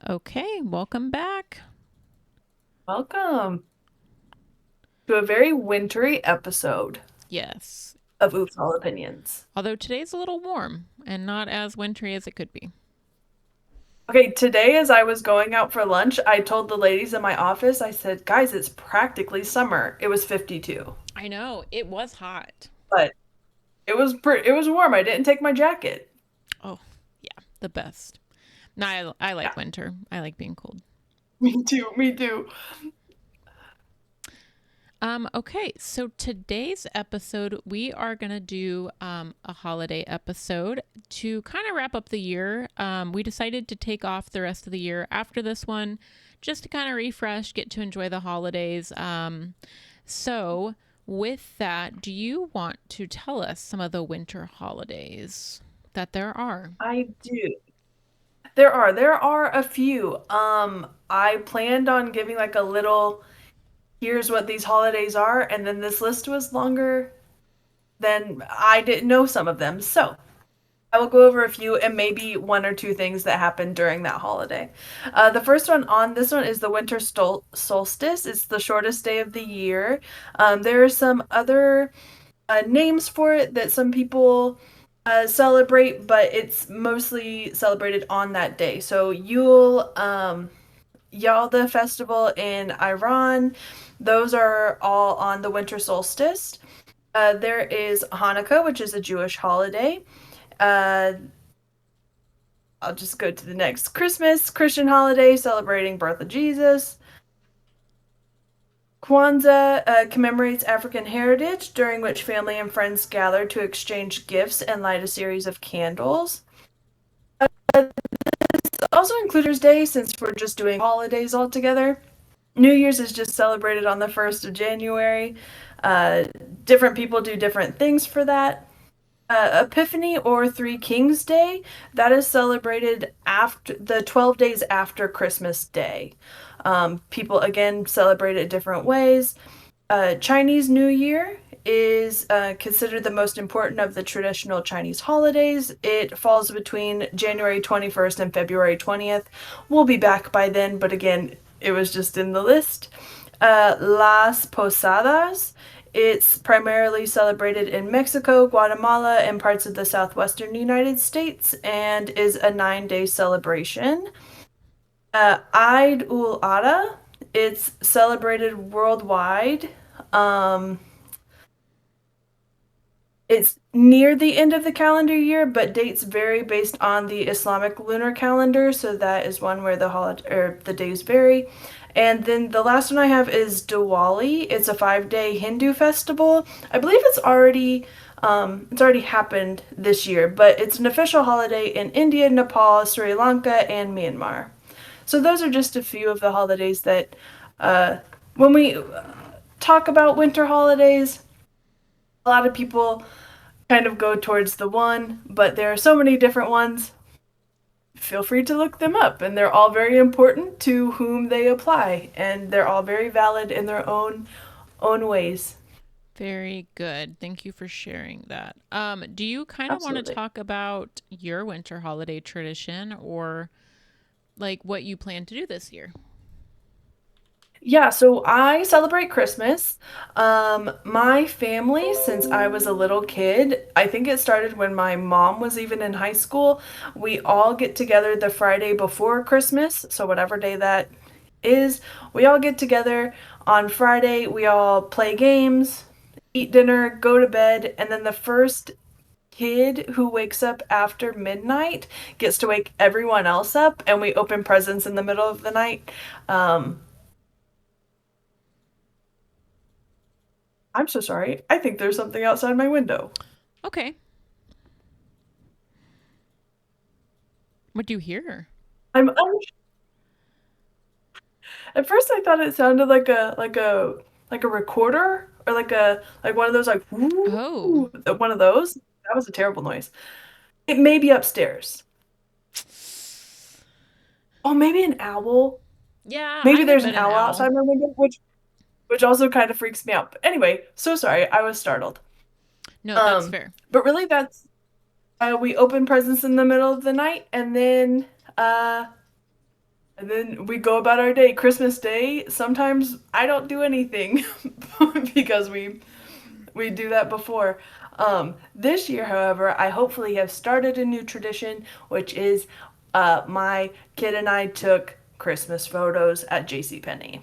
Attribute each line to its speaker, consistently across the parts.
Speaker 1: Okay, welcome back.
Speaker 2: Welcome to a very wintry episode
Speaker 1: Yes.
Speaker 2: of Oops All Opinions.
Speaker 1: Although today's a little warm and not as wintry as it could be.
Speaker 2: Okay, today as I was going out for lunch, I told the ladies in my office, I said, guys, it's practically summer. It was 52,
Speaker 1: I know, it was hot.
Speaker 2: but it was warm. I didn't take my jacket.
Speaker 1: Oh, yeah, the best. No, I
Speaker 2: Yeah,
Speaker 1: like winter. I like being cold.
Speaker 2: me too, me too.
Speaker 1: Okay, so today's episode, we are going to do a holiday episode to kind of wrap up the year. We decided to take off the rest of the year after this one just to kind of refresh, get to enjoy the holidays. So, with that, do you want to tell us some of the winter holidays that there are?
Speaker 2: I do. There are a few. I planned on giving like a little, here's what these holidays are, and then this list was longer than I didn't know some of them. So, I will go over a few and maybe one or two things that happened during that holiday. The first one on this one is the winter solstice. It's the shortest day of the year. There are some other names for it that some people celebrate, but it's mostly celebrated on that day. So Yule, Yalda festival in Iran, those are all on the winter solstice. There is Hanukkah, which is a Jewish holiday. Uh, I'll just go to the next. Christmas, Christian holiday celebrating birth of Jesus. Kwanzaa commemorates African heritage, during which family and friends gather to exchange gifts and light a series of candles. Also includes Day, since we're just doing holidays all together. New Year's is just celebrated on the 1st of January. Uh, Different people do different things for that. Epiphany or Three Kings Day, that is celebrated after the 12 days after Christmas Day. People again celebrate it different ways. Chinese New Year is considered the most important of the traditional Chinese holidays. It falls between January 21st and February 20th. We'll be back by then, but again, it was just in the list. Las Posadas. It's primarily celebrated in Mexico, Guatemala, and parts of the southwestern United States, and is a 9 day celebration. Eid ul Adha, it's celebrated worldwide. Um, it's near the end of the calendar year, but dates vary based on the Islamic lunar calendar, so that is one where the days vary. And then the last one I have is Diwali. It's a 5 day Hindu festival. I believe it's already happened this year, but it's an official holiday in India, Nepal, Sri Lanka, and Myanmar. So those are just a few of the holidays that, uh, when we talk about winter holidays, a lot of people kind of go towards the one, but there are so many different ones. Feel free to look them up, and they're all very important to whom they apply, and they're all very valid in their own ways.
Speaker 1: Very good. Thank you for sharing that. Do you kind of want to
Speaker 2: Absolutely.
Speaker 1: talk about your winter holiday tradition or like what you plan to do this year?
Speaker 2: Yeah, so I celebrate Christmas. My family, since I was a little kid, I think it started when my mom was even in high school. We all get together the Friday before Christmas, so whatever day that is, we all get together on Friday. We all play games, eat dinner, go to bed, and then the first kid who wakes up after midnight gets to wake everyone else up, and we open presents in the middle of the night. Um, I'm so sorry. I think there's something outside my window.
Speaker 1: Okay. What do you hear?
Speaker 2: At first I thought it sounded like a recorder, or like one of those, like
Speaker 1: Oh.
Speaker 2: whoo, one of those. That was a terrible noise. It may be upstairs. Oh, maybe an owl.
Speaker 1: Yeah, I
Speaker 2: Maybe
Speaker 1: would
Speaker 2: there's
Speaker 1: bet
Speaker 2: an
Speaker 1: an
Speaker 2: owl
Speaker 1: owl.
Speaker 2: outside my window, which also kind of freaks me out. But anyway, so sorry. I was startled.
Speaker 1: No, that's fair.
Speaker 2: But really, that's we open presents in the middle of the night, and then uh And then we go about our day. Christmas Day, sometimes I don't do anything because we do that before. This year, however, I hopefully have started a new tradition, which is my kid and I took Christmas photos at JCPenney.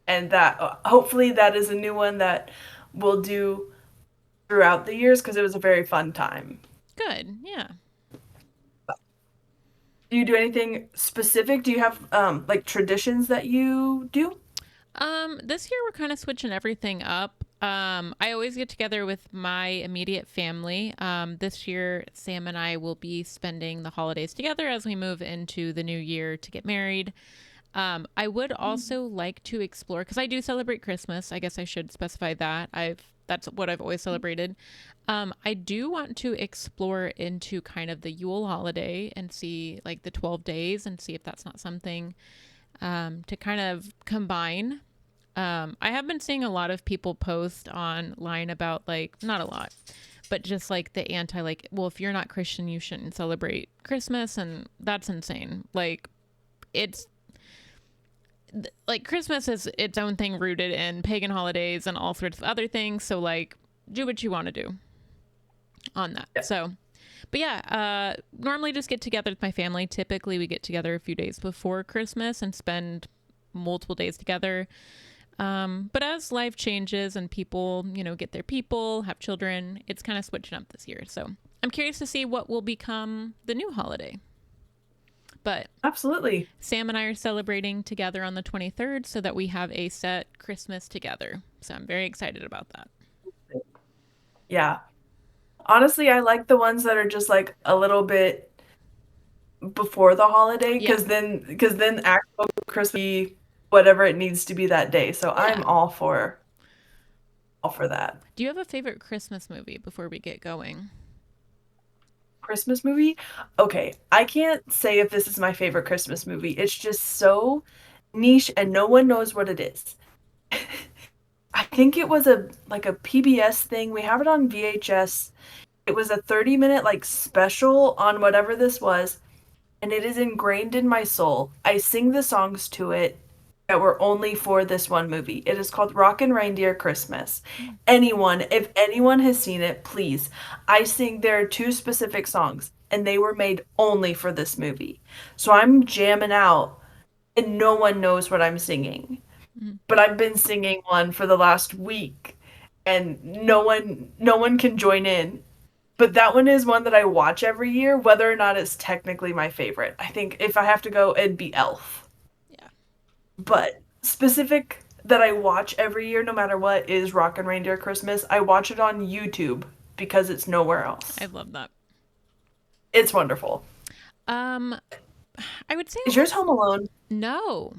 Speaker 2: And that hopefully that is a new one that we'll do throughout the years because it was a very fun time.
Speaker 1: Good. Yeah.
Speaker 2: Do you do anything specific? Do you have like traditions that you do?
Speaker 1: This year we're kind of switching everything up. I always get together with my immediate family. This year, Sam and I will be spending the holidays together as we move into the new year to get married. I would also like to explore because I do celebrate Christmas. I guess I should specify that. That's what I've always celebrated. I do want to explore into kind of the Yule holiday and see like the 12 days and see if that's not something to kind of combine. I have been seeing a lot of people post online about like, not a lot, but just like the anti, like, well, if you're not Christian, you shouldn't celebrate Christmas. And that's insane. Like, it's like Christmas is its own thing rooted in pagan holidays and all sorts of other things. So, like, do what you want to do on that.
Speaker 2: Yeah.
Speaker 1: So, but yeah, normally just get together with my family. Typically, we get together a few days before Christmas and spend multiple days together. But as life changes and people, get their people, have children, it's kind of switching up this year. So I'm curious to see what will become the new holiday. But
Speaker 2: Absolutely.
Speaker 1: Sam and I are celebrating together on the 23rd so that we have a set Christmas together. So I'm very excited about that.
Speaker 2: Yeah. Honestly, I like the ones that are just like a little bit before the holiday
Speaker 1: Yeah.
Speaker 2: because then actual Christmas be whatever it needs to be that day. So I'm
Speaker 1: Yeah.
Speaker 2: all for that.
Speaker 1: Do you have a favorite Christmas movie before we get going?
Speaker 2: Christmas movie? Okay, I can't say if this is my favorite Christmas movie. It's just so niche and no one knows what it is. I think it was a like a PBS thing. We have it on VHS. It was a 30-minute like special on whatever this was, and it is ingrained in my soul. I sing the songs to it that were only for this one movie. It is called Rockin' Reindeer Christmas. Anyone, if anyone has seen it, please. I sing there are two specific songs and they were made only for this movie. So I'm jamming out and no one knows what I'm singing.
Speaker 1: Mhm.
Speaker 2: But I've been singing one for the last week and no one can join in. But that one is one that I watch every year, whether or not it's technically my favorite. I think if I have to go, it'd be Elf.
Speaker 1: Yeah.
Speaker 2: But specific that I watch every year, no matter what, is Rockin' Reindeer Christmas. I watch it on YouTube because it's nowhere else.
Speaker 1: I love that.
Speaker 2: It's wonderful.
Speaker 1: Um, I would say
Speaker 2: Is yours Home Alone?
Speaker 1: no,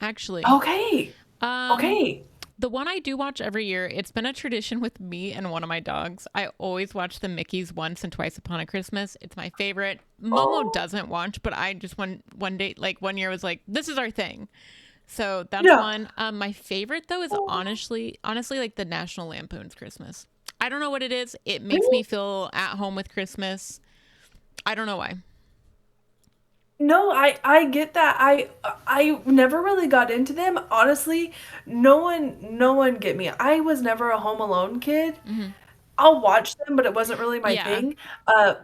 Speaker 1: actually.
Speaker 2: Okay.
Speaker 1: Um,
Speaker 2: Okay.
Speaker 1: the one I do watch every year, it's been a tradition with me and one of my dogs. I always watch the Mickeys Once and Twice Upon a Christmas. It's my favorite. Momo
Speaker 2: Oh,
Speaker 1: doesn't watch, but I just one day, like one year, was like, this is our thing. So that's
Speaker 2: yeah.
Speaker 1: one. My favorite though is honestly, like the National Lampoon's Christmas. I don't know what it is. It makes me feel at home with Christmas. I don't know why.
Speaker 2: No, I get that. I never really got into them. Honestly, no one get me. I was never a Home Alone kid.
Speaker 1: Hmm.
Speaker 2: I'll watch them, but it wasn't really my
Speaker 1: Yeah.
Speaker 2: thing. Uh,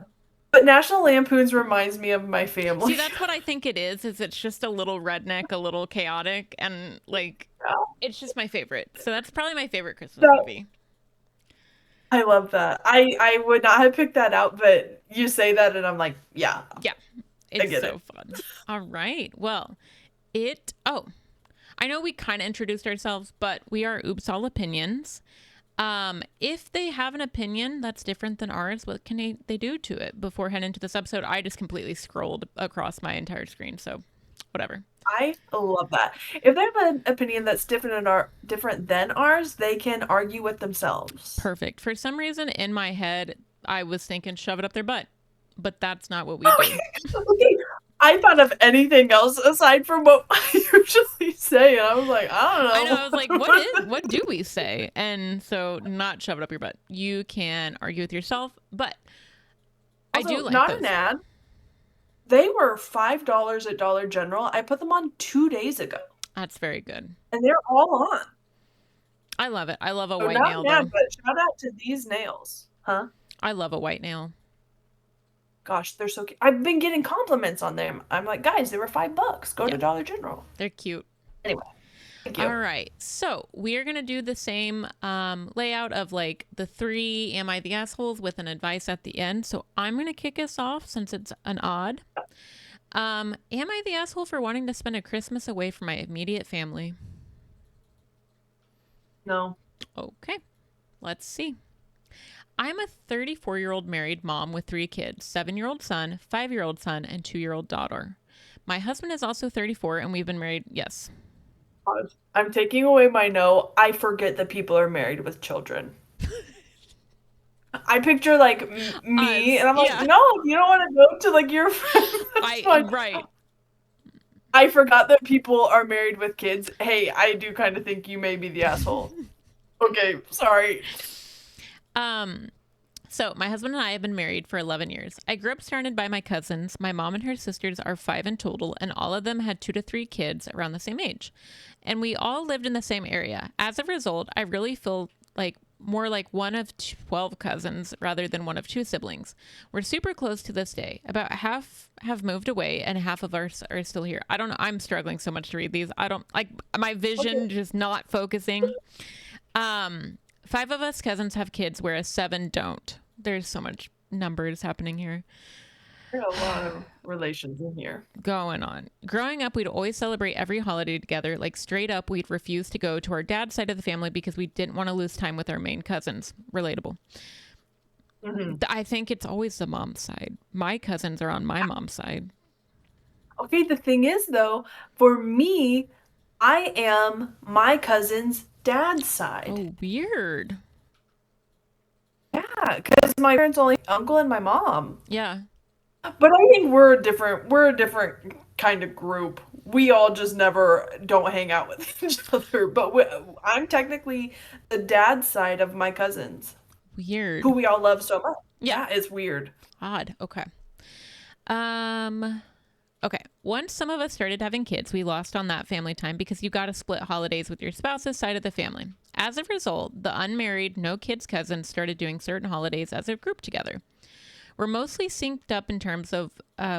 Speaker 2: but National Lampoons reminds me of my
Speaker 1: See,
Speaker 2: family.
Speaker 1: that's what I think it is. Is it's just a little redneck, a little chaotic, and like it's just my favorite. So that's probably my favorite Christmas
Speaker 2: So
Speaker 1: movie.
Speaker 2: I love that. I would not have picked that out, but you say that and I'm like, yeah,
Speaker 1: Yeah,
Speaker 2: I
Speaker 1: it's
Speaker 2: get
Speaker 1: so
Speaker 2: it.
Speaker 1: fun. All right. Well, oh, I know we kind of introduced ourselves, but we are Oops All Opinions. If they have an opinion that's different than ours, what can they do to it before heading into this episode? I just completely scrolled across my entire screen, so whatever.
Speaker 2: I love that. If they have an opinion that's different than ours, they can argue with themselves.
Speaker 1: Perfect. For some reason in my head, I was thinking shove it up their butt, but that's not what we
Speaker 2: Okay.
Speaker 1: do.
Speaker 2: Okay. I thought of anything else aside from what I usually say, and I was like,
Speaker 1: I know.
Speaker 2: I
Speaker 1: I was like,
Speaker 2: don't know.
Speaker 1: what do we say? And so, not shove it up your butt. You can argue with yourself, but I do
Speaker 2: Also,
Speaker 1: like
Speaker 2: not an
Speaker 1: those.
Speaker 2: ad. They were $5 at Dollar General. I put them on 2 days ago,
Speaker 1: That's very good.
Speaker 2: and they're all on.
Speaker 1: I love it. I love a
Speaker 2: So
Speaker 1: white
Speaker 2: not
Speaker 1: nail,
Speaker 2: mad,
Speaker 1: though.
Speaker 2: but shout out to these nails. Huh?
Speaker 1: I love a white nail.
Speaker 2: Gosh, they're so cute. I've been getting compliments on them. I'm like, guys, they were $5. Go to Dollar General.
Speaker 1: They're cute.
Speaker 2: Anyway, thank you.
Speaker 1: All right. So we are going to do the same layout of like the 3 Am I the Assholes with an advice at the end. So I'm going to kick us off since it's an odd. Am I the asshole for wanting to spend a Christmas away from my immediate family?
Speaker 2: No.
Speaker 1: Okay. Let's see. I'm a 34-year-old married mom with 3 kids, 7-year-old son, 5-year-old son, and 2-year-old daughter. My husband is also 34 and we've been married, yes.
Speaker 2: I'm taking away my no. I forget that people are married with children. I picture like me, and I'm like, no, you don't want to go to like your friends.
Speaker 1: Right.
Speaker 2: I forgot that people are married with kids. Hey, I do kind of think you may be the asshole. Okay, sorry.
Speaker 1: So my husband and I have been married for 11 years. I grew up surrounded by my cousins. My mom and her sisters are 5 in total, and all of them had 2 to 3 kids around the same age. And we all lived in the same area. As a result, I really feel like more like one of 12 cousins rather than one of 2 siblings. We're super close to this day. About half have moved away and half of us are still here. I don't know. I'm struggling so much to read these. I don't like my vision just not focusing. 5 of us cousins have kids, whereas 7 don't. There's so much numbers happening here.
Speaker 2: There are a lot of relations in here
Speaker 1: going on. Growing up, we'd always celebrate every holiday together. Like straight up, we'd refuse to go to our dad's side of the family because we didn't want to lose time with our main cousins. Relatable. Mm-hmm. I think it's always the mom's side. My cousins are on my mom's side.
Speaker 2: Okay, the thing is though, for me, I am my cousin's dad's side.
Speaker 1: Oh, weird.
Speaker 2: Yeah, because my parents only uncle and my mom.
Speaker 1: Yeah.
Speaker 2: But I think we're a different kind of group. We all just never don't hang out with each other. But I'm technically the dad's side of my cousins.
Speaker 1: Weird.
Speaker 2: Who we all love so much. Yeah, it's weird.
Speaker 1: Odd. Okay. Okay. Once some of us started having kids, we lost on that family time because you got to split holidays with your spouse's side of the family. As a result, the unmarried, no kids cousins started doing certain holidays as a group together. We're mostly synced up in terms of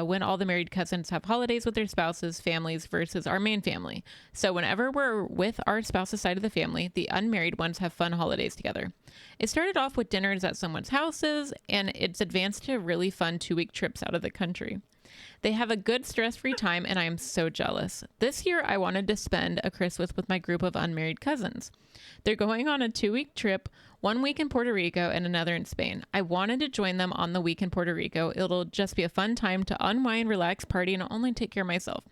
Speaker 1: when all the married cousins have holidays with their spouses' families versus our main family. So whenever we're with our spouse's side of the family, the unmarried ones have fun holidays together. It started off with dinners at someone's houses, and it's advanced to really fun 2-week trips out of the country. They have a good stress-free time, and I am so jealous. This year, I wanted to spend a Christmas with my group of unmarried cousins. They're going on a 2-week trip, 1 week in Puerto Rico and another in Spain. I wanted to join them on the week in Puerto Rico. It'll just be a fun time to unwind, relax, party, and only take care of myself.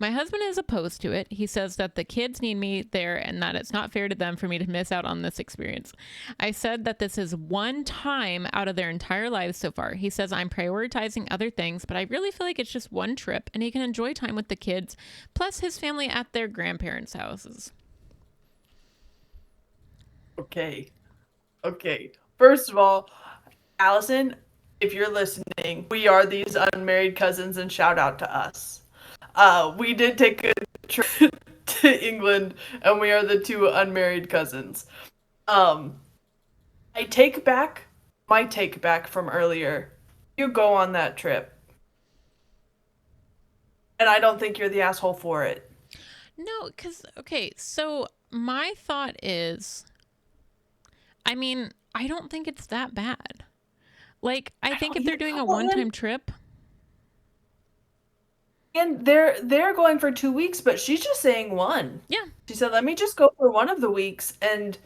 Speaker 1: My husband is opposed to it. He says that the kids need me there and that it's not fair to them for me to miss out on this experience. I said that this is one time out of their entire lives so far. He says I'm prioritizing other things, but I really feel like it's just one trip and he can enjoy time with the kids, plus his family at their grandparents' houses.
Speaker 2: Okay. First of all, Allison, if you're listening, we are these unmarried cousins and shout out to us. We did take a trip to England and we are the 2 unmarried cousins. I take back my take back from earlier. You go on that trip. And I don't think you're the asshole for it.
Speaker 1: No, because, okay, so my thought is, I mean, I don't think it's that bad. Like, I think if they're doing a one-time trip.
Speaker 2: And they're going for 2 weeks, but she's just saying 1.
Speaker 1: Yeah.
Speaker 2: She said, let me just go for 1 of the weeks. And,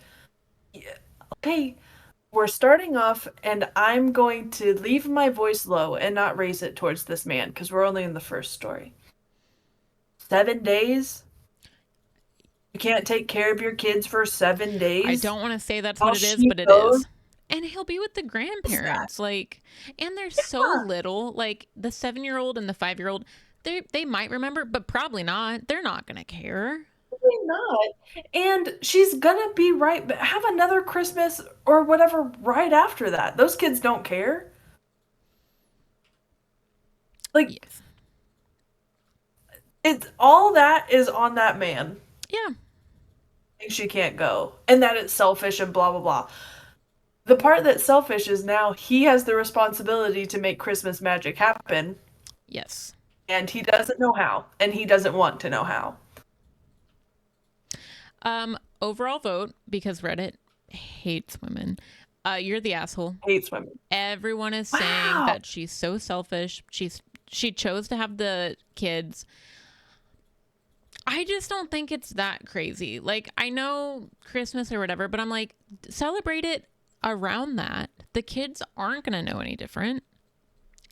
Speaker 2: okay, we're starting off, and I'm going to leave my voice low and not raise it towards this man, because we're only in the first story. 7 days? You can't take care of your kids for 7 days?
Speaker 1: I don't want to say that's what it is, but it is. And he'll be with the grandparents, like, and they're so little, like the 7-year-old and the 5-year-old, they might remember, but probably not. They're not going to care.
Speaker 2: Probably not. And she's going to be right, but have another Christmas or whatever right after that. Those kids don't care. Like,
Speaker 1: Yes.
Speaker 2: it's all that is on that man.
Speaker 1: Yeah.
Speaker 2: She can't go, and that it's selfish and blah blah blah. The part that's selfish is now he has the responsibility to make Christmas magic happen,
Speaker 1: Yes.
Speaker 2: and he doesn't know how, and he doesn't want to know how.
Speaker 1: Overall vote, because Reddit hates women. You're the asshole.
Speaker 2: Hates women.
Speaker 1: Everyone is saying
Speaker 2: Wow.
Speaker 1: that she's so selfish. She chose to have the kids. I just don't think it's that crazy. Like, I know Christmas or whatever, but I'm like, celebrate it around that. The kids aren't going to know any different.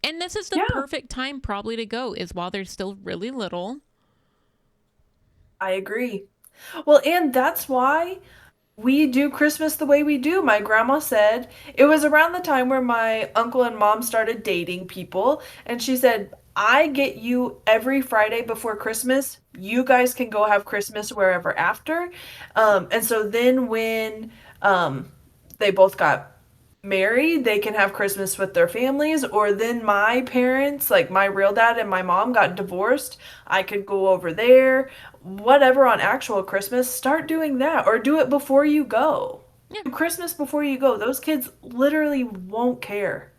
Speaker 1: And this is the
Speaker 2: Yeah,
Speaker 1: perfect time probably to go, is while they're still really little.
Speaker 2: I agree. Well, and that's why we do Christmas the way we do. My grandma said it was around the time where my uncle and mom started dating people, and she said, I get you every Friday before Christmas. You guys can go have Christmas wherever after. And so then when they both got married, they can have Christmas with their families. Or then my parents, like my real dad and my mom, got divorced. I could go over there, whatever on actual Christmas, start doing that or do it before you go.
Speaker 1: Yeah.
Speaker 2: Do Christmas before you go. Those kids literally won't care.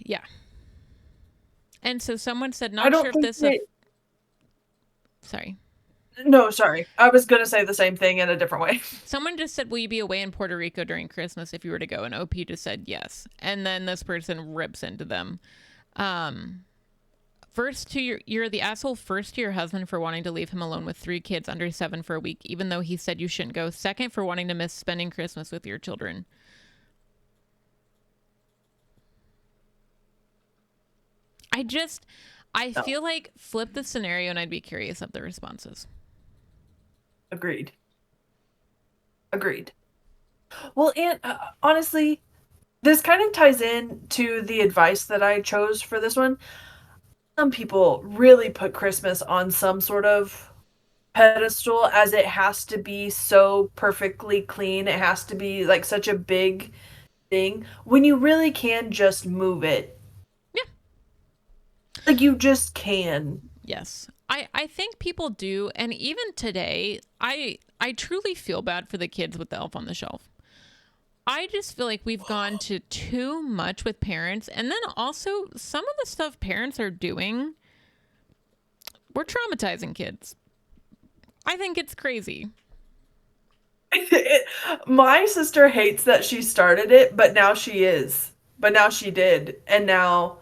Speaker 1: Yeah. And so someone said,
Speaker 2: I
Speaker 1: not sure
Speaker 2: don't
Speaker 1: if
Speaker 2: think
Speaker 1: this,
Speaker 2: they.
Speaker 1: sorry.
Speaker 2: No, sorry. I was going to say the same thing in a different way.
Speaker 1: Someone just said, will you be away in Puerto Rico during Christmas if you were to go? And OP just said yes. And then this person rips into them. First to you're the asshole first to your husband for wanting to leave him alone with 3 kids under 7 for a week, even though he said you shouldn't go. Second, for wanting to miss spending Christmas with your children. I
Speaker 2: No,
Speaker 1: feel like flip the scenario and I'd be curious of the responses.
Speaker 2: agreed. Agreed. Well, and honestly, this kind of ties in to the advice that I chose for this one. Some people really put Christmas on some sort of pedestal as it has to be so perfectly clean. It has to be like such a big thing when you really can just move it.
Speaker 1: Yeah.
Speaker 2: Like you just can.
Speaker 1: Yes. I think people do, and even today, I truly feel bad for the kids with the Elf on the Shelf. I just feel like we've gone to too much with parents, and then also some of the stuff parents are doing, we're traumatizing kids. I think it's crazy.
Speaker 2: My sister hates that she started it, but now she is. But now she did, and now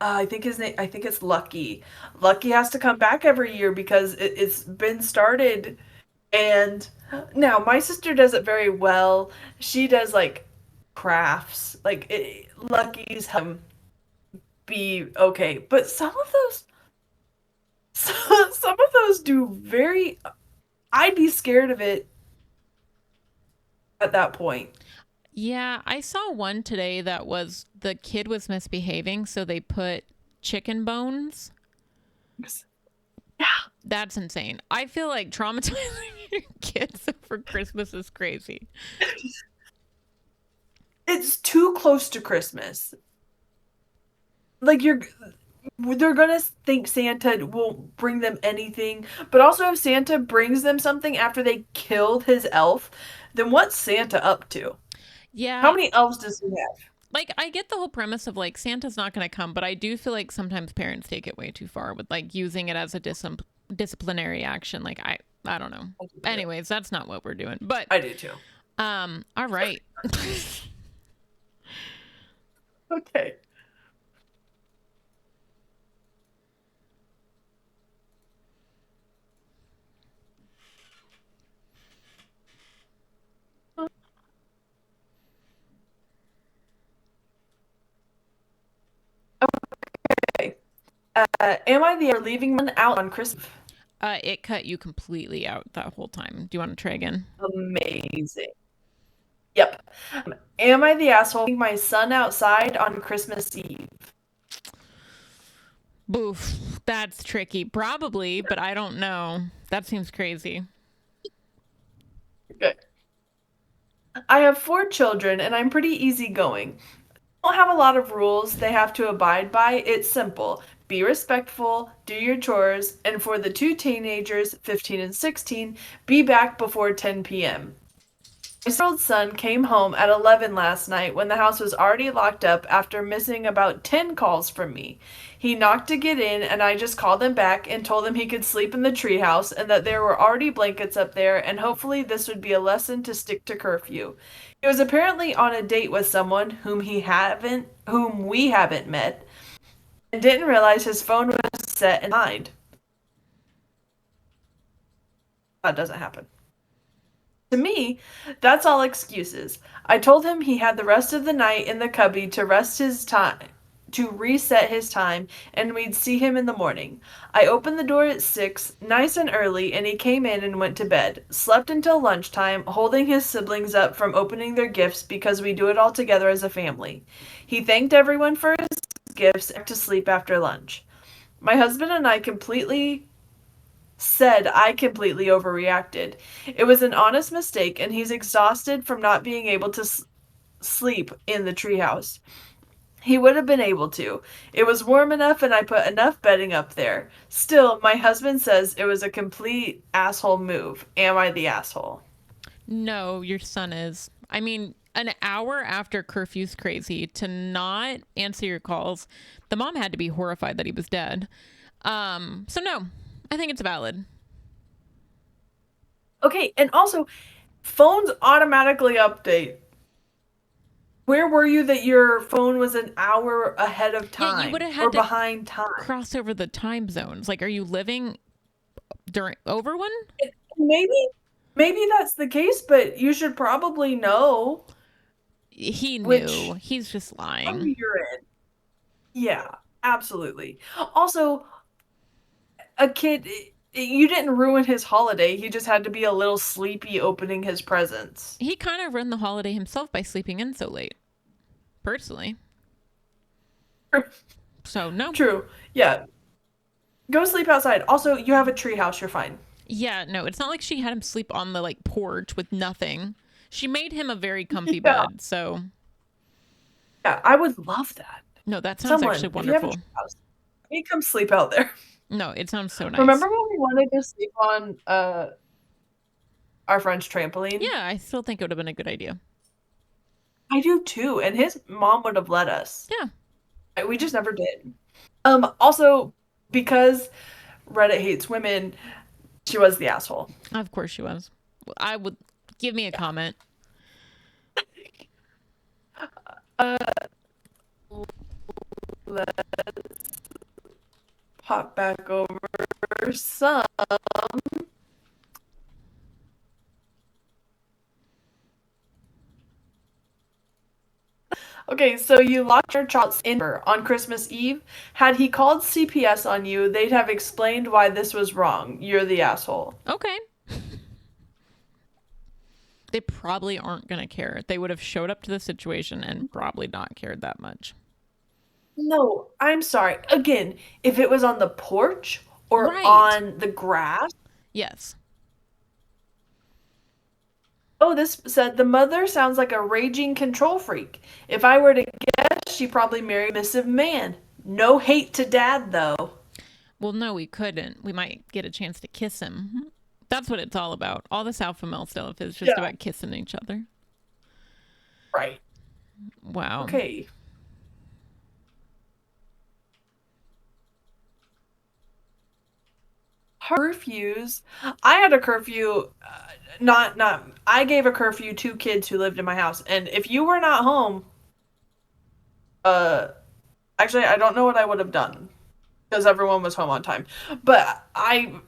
Speaker 2: I think his name. I think it's Lucky. Lucky has to come back every year because it's been started. And now my sister does it very well. She does like crafts. Like Lucky's be okay, but some of those do very. I'd be scared of it at that point.
Speaker 1: Yeah, I saw one today that was the kid was misbehaving, so they put chicken bones.
Speaker 2: Yeah,
Speaker 1: That's insane. I feel like traumatizing your kids for Christmas is crazy.
Speaker 2: it's too close to Christmas. Like they're gonna think Santa won't bring them anything, but also if Santa brings them something after they killed his elf, then what's Santa up to? How
Speaker 1: Yeah,
Speaker 2: many elves does he have?
Speaker 1: like I get the whole premise of like Santa's not going to come, but I do feel like sometimes parents take it way too far with like using it as a disciplinary action. Like I don't know.
Speaker 2: I do too.
Speaker 1: Anyways, that's not what we're doing. But
Speaker 2: I do too.
Speaker 1: all right.
Speaker 2: Okay. Okay. Am I the leaving one out on Christmas?
Speaker 1: It cut you completely out that whole time. Do you want to try again?
Speaker 2: Amazing. Yep. Am I the asshole leaving my son outside on Christmas Eve?
Speaker 1: Boof. That's tricky. Probably, but I don't know. That seems crazy.
Speaker 2: Good. I have 4 children and I'm pretty easygoing. don't have a lot of rules they have to abide by. It's simple. Be respectful, do your chores, and for the two teenagers, 15 and 16, be back before 10 p.m. My 6-year-old son came home at 11 last night when the house was already locked up after missing about 10 calls from me. He knocked to get in, and I just called him back and told him he could sleep in the treehouse and that there were already blankets up there, and hopefully this would be a lesson to stick to curfew. He was apparently on a date with someone whom we haven't met, and didn't realize his phone was set and mind. That doesn't happen. To me, that's all excuses. I told him he had the rest of the night in the cubby to reset his time, and we'd see him in the morning. I opened the door at 6, nice and early, and he came in and went to bed. Slept until lunchtime, holding his siblings up from opening their gifts because we do it all together as a family. He thanked everyone for his gifts and went to sleep after lunch. My husband and I completely overreacted. It was an honest mistake, and he's exhausted from not being able to sleep in the treehouse. He would have been able to. It was warm enough, and I put enough bedding up there. Still, my husband says it was a complete asshole move. Am I the asshole?
Speaker 1: No, your son is. I mean, an hour after curfew's crazy to not answer your calls, the mom had to be horrified that he was dead. So no, I think it's valid.
Speaker 2: Okay, and also, phones automatically update. Where were you that your phone was an hour ahead of time?
Speaker 1: Yeah, you would have had
Speaker 2: or
Speaker 1: to
Speaker 2: behind time?
Speaker 1: cross over the time zones. Like, are you living over one?
Speaker 2: Maybe that's the case, but you should probably know.
Speaker 1: He knew.
Speaker 2: Which
Speaker 1: He's just lying.
Speaker 2: You're in. Yeah, absolutely. Also, a kid, you didn't ruin his holiday. He just had to be a little sleepy opening his presents.
Speaker 1: He kind of ruined the holiday himself by sleeping in so late. Personally. So, no.
Speaker 2: True. Yeah. Go sleep outside. Also, you have a treehouse. You're fine.
Speaker 1: Yeah, no, it's not like she had him sleep on the like porch with nothing. She made him a very comfy bed, so.
Speaker 2: Yeah, I would love that.
Speaker 1: No, that sounds actually wonderful.
Speaker 2: If you have a treehouse, you come sleep out there.
Speaker 1: No, it sounds so nice.
Speaker 2: Remember when we wanted to sleep on our friend's trampoline?
Speaker 1: Yeah, I still think it would have been a good idea.
Speaker 2: I do too, and his mom would have let us.
Speaker 1: Yeah.
Speaker 2: We just never did. Also, because Reddit hates women, she was the asshole.
Speaker 1: Of course she was. I would give me a comment.
Speaker 2: Let's pop back over some. Okay, so you locked your child in on Christmas Eve. Had he called CPS on you, they'd have explained why this was wrong. You're the asshole.
Speaker 1: Okay. They probably aren't going to care. They would have showed up to the situation and probably not cared that much.
Speaker 2: No, I'm sorry. Again, if it was on the porch or on the grass.
Speaker 1: Yes.
Speaker 2: Oh, this said the mother sounds like a raging control freak. If I were to guess, she probably married a submissive man. No hate to dad, though.
Speaker 1: Well, no, we couldn't. We might get a chance to kiss him. That's what it's all about. All this alpha male stuff is just about kissing each other.
Speaker 2: Right.
Speaker 1: Wow.
Speaker 2: Okay. Curfews. I had a curfew. I gave a curfew to kids who lived in my house, and if you were not home, actually, I don't know what I would have done because everyone was home on time. But I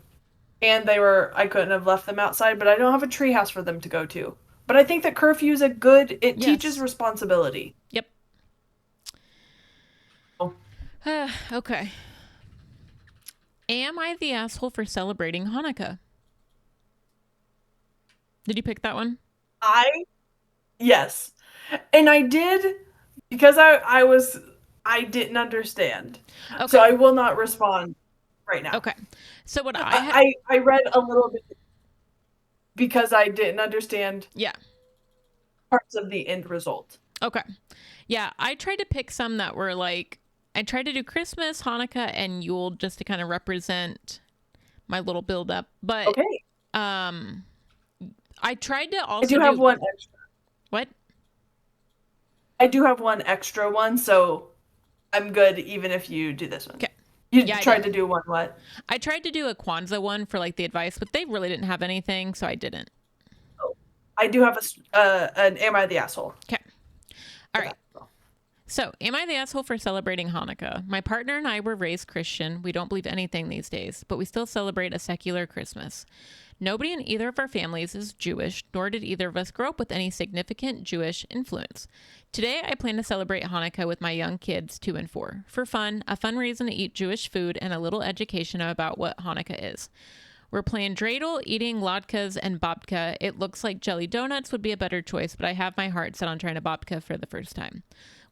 Speaker 2: couldn't have left them outside. But I don't have a treehouse for them to go to. But I think that curfew is it teaches responsibility.
Speaker 1: Yep.
Speaker 2: Oh.
Speaker 1: Okay. Am I the asshole for celebrating Hanukkah? Did you pick that one?
Speaker 2: Yes. And I did because I didn't understand. Okay. So I will not respond right now.
Speaker 1: Okay. So what
Speaker 2: I read a little bit because I didn't understand
Speaker 1: parts
Speaker 2: of the end result.
Speaker 1: Okay. Yeah, I tried to pick some that were like, I tried to do Christmas, Hanukkah, and Yule just to kind of represent my little build up. But
Speaker 2: Okay.
Speaker 1: um I tried to
Speaker 2: I
Speaker 1: also
Speaker 2: do have
Speaker 1: do
Speaker 2: one extra.
Speaker 1: what?
Speaker 2: I do have one extra one, so I'm good even if you do this one.
Speaker 1: Okay.
Speaker 2: You
Speaker 1: Yeah, I
Speaker 2: tried
Speaker 1: did.
Speaker 2: to do one what?
Speaker 1: I tried to do a Kwanzaa one for like the advice, but they really didn't have anything, so I didn't.
Speaker 2: Oh, I do have an Am I the Asshole
Speaker 1: Okay. All
Speaker 2: for
Speaker 1: right.
Speaker 2: that. So.
Speaker 1: So, am I the asshole for celebrating Hanukkah? My partner and I were raised Christian. We don't believe anything these days, but we still celebrate a secular Christmas. Nobody in either of our families is Jewish, nor did either of us grow up with any significant Jewish influence. Today, I plan to celebrate Hanukkah with my young kids, 2 and 4, for fun, a fun reason to eat Jewish food, and a little education about what Hanukkah is. We're playing dreidel, eating latkes and babka. It looks like jelly donuts would be a better choice, but I have my heart set on trying a babka for the first time.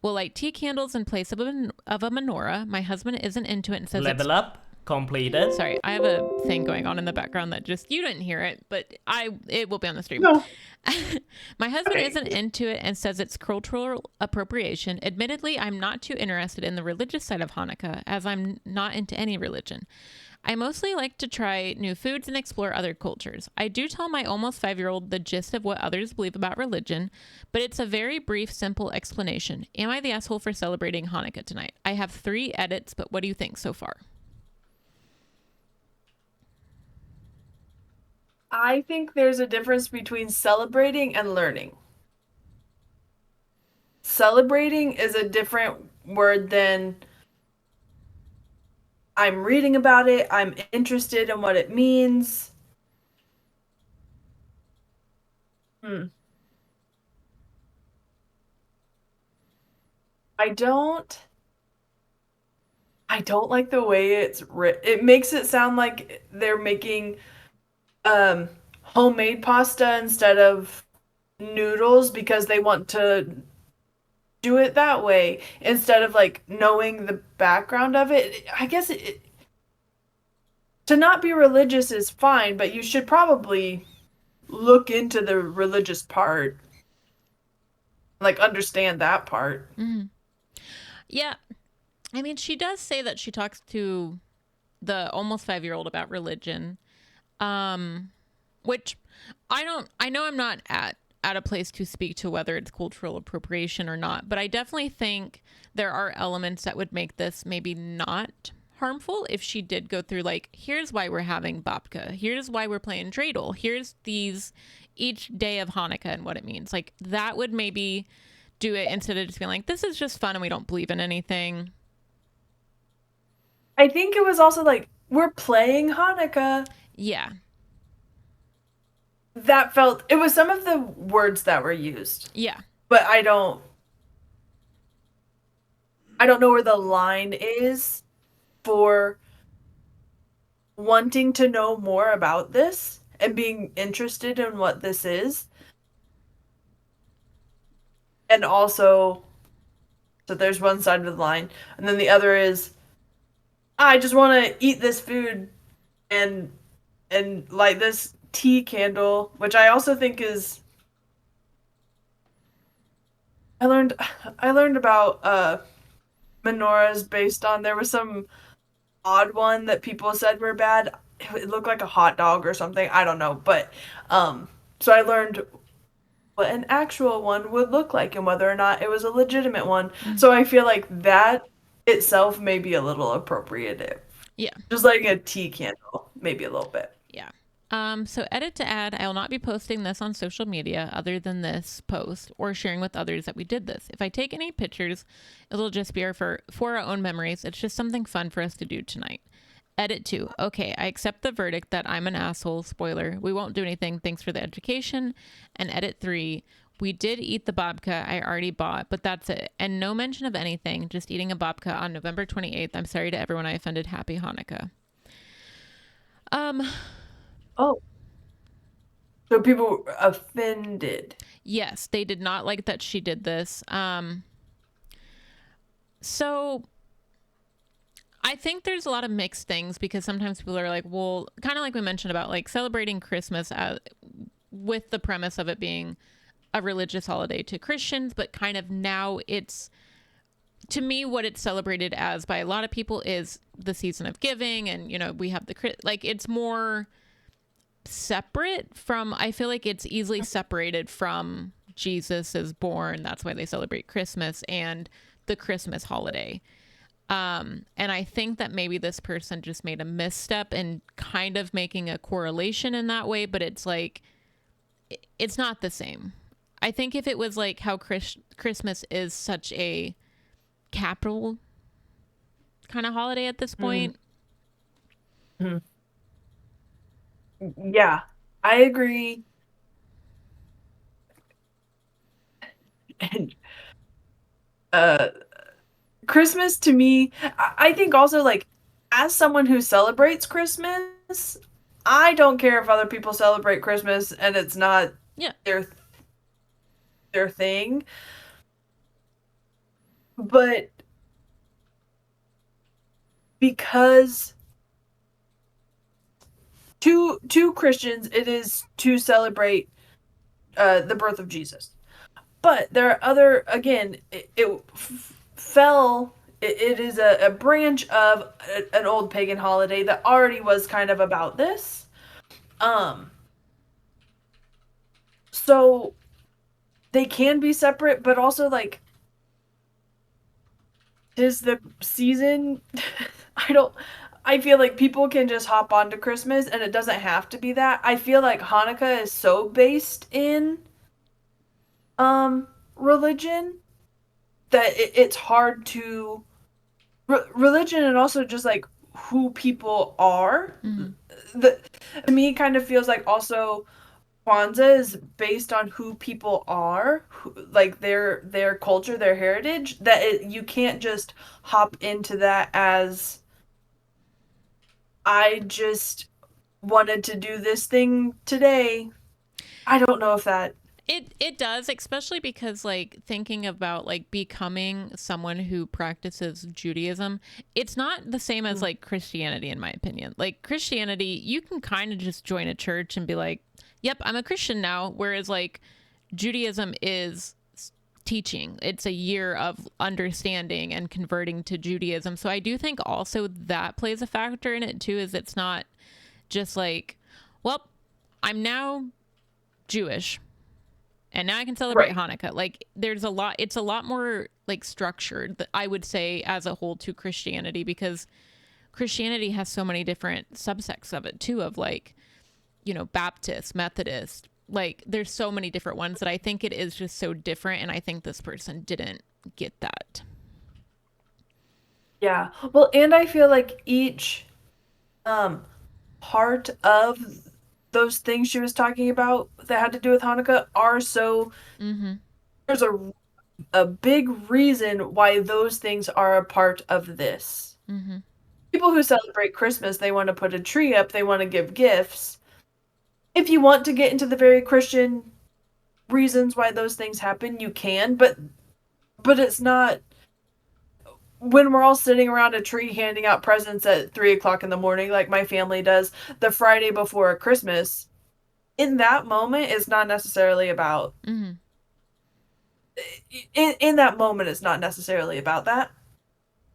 Speaker 1: We'll light tea candles in place of a menorah. My husband isn't into it and says
Speaker 3: Level up completed.
Speaker 1: Sorry, I have a thing going on in the background that just you didn't hear it, but it will be on the stream.
Speaker 2: No.
Speaker 1: My husband
Speaker 2: Okay.
Speaker 1: isn't into it and says it's cultural appropriation. Admittedly, I'm not too interested in the religious side of Hanukkah, as I'm not into any religion. I mostly like to try new foods and explore other cultures. I do tell my almost 5-year-old the gist of what others believe about religion, but it's a very brief, simple explanation. Am I the asshole for celebrating Hanukkah tonight? I have 3 edits, but what do you think so far?
Speaker 2: I think there's a difference between celebrating and learning. Celebrating is a different word than I'm reading about it, I'm interested in what it means. Hmm. I don't like the way it's written. It makes it sound like they're making homemade pasta instead of noodles because they want to do it that way instead of like knowing the background of it. I guess to not be religious is fine, but you should probably look into the religious part, like understand that part.
Speaker 1: Yeah. I mean, she does say that she talks to the almost 5-year-old about religion, which I know I'm not at a place to speak to whether it's cultural appropriation or not, but I definitely think there are elements that would make this maybe not harmful if she did go through like, here's why we're having babka, here's why we're playing dreidel, here's these each day of Hanukkah and what it means. Like that would maybe do it instead of just being like, this is just fun and we don't believe in anything.
Speaker 2: I think it was also like, we're playing Hanukkah.
Speaker 1: Yeah.
Speaker 2: That felt, it was some of the words that were used,
Speaker 1: Yeah.
Speaker 2: but I don't know where the line is for wanting to know more about this and being interested in what this is. And also, so there's one side of the line, and then the other is, I just want to eat this food and light this tea candle, which I also think is. I learned about menorahs based on, there was some odd one that people said were bad. It looked like a hot dog or something. I don't know, but so I learned what an actual one would look like and whether or not it was a legitimate one. So I feel like that itself may be a little appropriative.
Speaker 1: Yeah.
Speaker 2: Just like a tea candle, maybe a little bit.
Speaker 1: Yeah. So edit to add, I will not be posting this on social media other than this post or sharing with others that we did this. If I take any pictures, it'll just be for our own memories. It's just something fun for us to do tonight. Edit 2. Okay, I accept the verdict that I'm an asshole. Spoiler. We won't do anything. Thanks for the education. And edit 3. We did eat the babka I already bought, but that's it. And no mention of anything. Just eating a babka on November 28th. I'm sorry to everyone I offended. Happy Hanukkah.
Speaker 2: Oh. So people were offended.
Speaker 1: Yes, they did not like that she did this. So I think there's a lot of mixed things because sometimes people are like, well, kind of like we mentioned about like celebrating Christmas with the premise of it being a religious holiday to Christians, but kind of now it's, to me, what it's celebrated as by a lot of people is the season of giving. And, you know, we have like, it's more separate from, I feel like it's easily separated from Jesus is born. That's why they celebrate Christmas and the Christmas holiday. And I think that maybe this person just made a misstep in kind of making a correlation in that way, but it's like, it's not the same. I think if it was like how Christmas is such a capital kind of holiday at this point.
Speaker 2: Mm-hmm. Yeah, I agree. And uh Christmas to me, I think also, like, as someone who celebrates Christmas, I don't care if other people celebrate Christmas and it's not
Speaker 1: Yeah.
Speaker 2: their thing. But because to Christians it is to celebrate the birth of Jesus. But there are other, again, it is a branch of an old pagan holiday that already was kind of about this. So they can be separate, but also, like, is the season. I feel like people can just hop onto Christmas and it doesn't have to be that. I feel like Hanukkah is so based in religion that it's hard to religion, and also just like who people are. The To me kind of feels like also Kwanzaa is based on who people are, like their culture, their heritage. You can't just hop into that as, I just wanted to do this thing today. I don't know if that.
Speaker 1: It does, especially because, like, thinking about like becoming someone who practices Judaism, it's not the same as like Christianity, in my opinion. Like Christianity, you can kind of just join a church and be like, "Yep, I'm a Christian now." Whereas like Judaism is teaching. It's a year of understanding and converting to Judaism. So I do think also that plays a factor in it too, is it's not just like, well, I'm now Jewish and now I can celebrate Hanukkah. Like it's a lot more like structured, I would say, as a whole to Christianity, because Christianity has so many different subsects of it too, of like, you know, Baptist, Methodist, like there's so many different ones that I think it is just so different. And I think this person didn't get that.
Speaker 2: Yeah. Well, and I feel like each part of those things she was talking about that had to do with Hanukkah are so. There's a big reason why those things are a part of this. People who celebrate Christmas, they want to put a tree up, they want to give gifts. If you want to get into the very Christian reasons why those things happen, you can, but it's not when we're all sitting around a tree handing out presents at 3 o'clock in the morning, like my family does the Friday before Christmas. In that moment, it's not necessarily about. In that moment, it's not necessarily about that.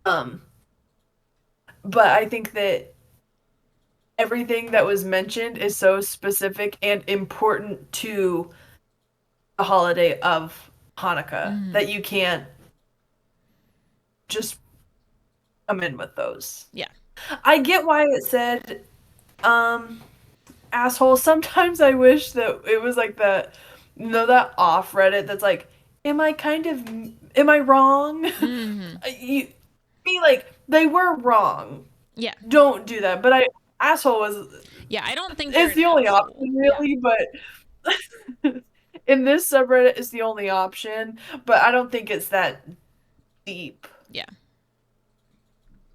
Speaker 2: But I think that everything that was mentioned is so specific and important to the holiday of Hanukkah that you can't just come in with those.
Speaker 1: Yeah.
Speaker 2: I get why it said asshole. Sometimes I wish that it was like that, that off Reddit that's like, am I wrong? You be like, they were wrong.
Speaker 1: Yeah.
Speaker 2: Don't do that. But asshole was.
Speaker 1: Yeah, I don't think
Speaker 2: it's the only option, really, but in this subreddit it's the only option, but I don't think it's that deep.
Speaker 1: Yeah.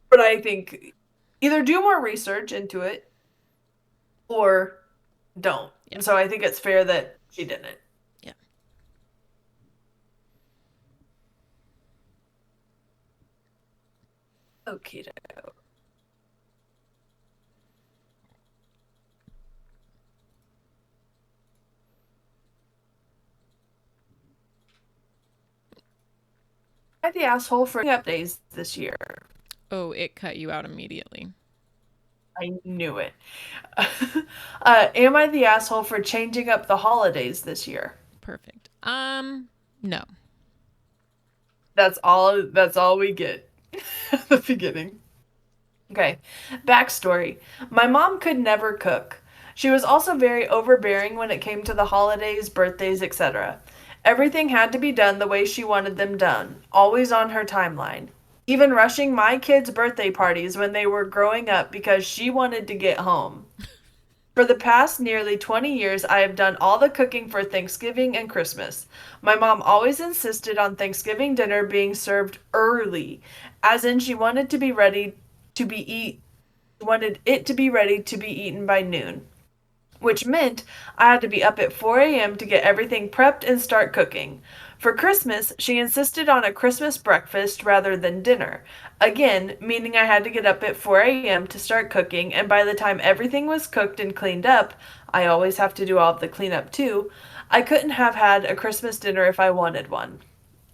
Speaker 2: But I think either do more research into it or don't. Yeah. And so I think it's fair that she didn't.
Speaker 1: Yeah.
Speaker 2: Okay. I the asshole for up days this year?
Speaker 1: Oh, it cut you out immediately.
Speaker 2: I knew it. Am I the asshole for changing up the holidays this year?
Speaker 1: Perfect. No.
Speaker 2: That's all we get at the beginning. Okay. Backstory. My mom could never cook. She was also very overbearing when it came to the holidays, birthdays, etc. Everything had to be done the way she wanted them done, always on her timeline. Even rushing my kids' birthday parties when they were growing up because she wanted to get home. For the past nearly 20 years, I have done all the cooking for Thanksgiving and Christmas. My mom always insisted on Thanksgiving dinner being served early, as in she wanted to be ready to be eat wanted it to be ready to be eaten by noon, which meant I had to be up at 4 a.m. to get everything prepped and start cooking. For Christmas, she insisted on a Christmas breakfast rather than dinner. Again, meaning I had to get up at 4 a.m. to start cooking, and by the time everything was cooked and cleaned up, I always have to do all of the cleanup too, I couldn't have had a Christmas dinner if I wanted one.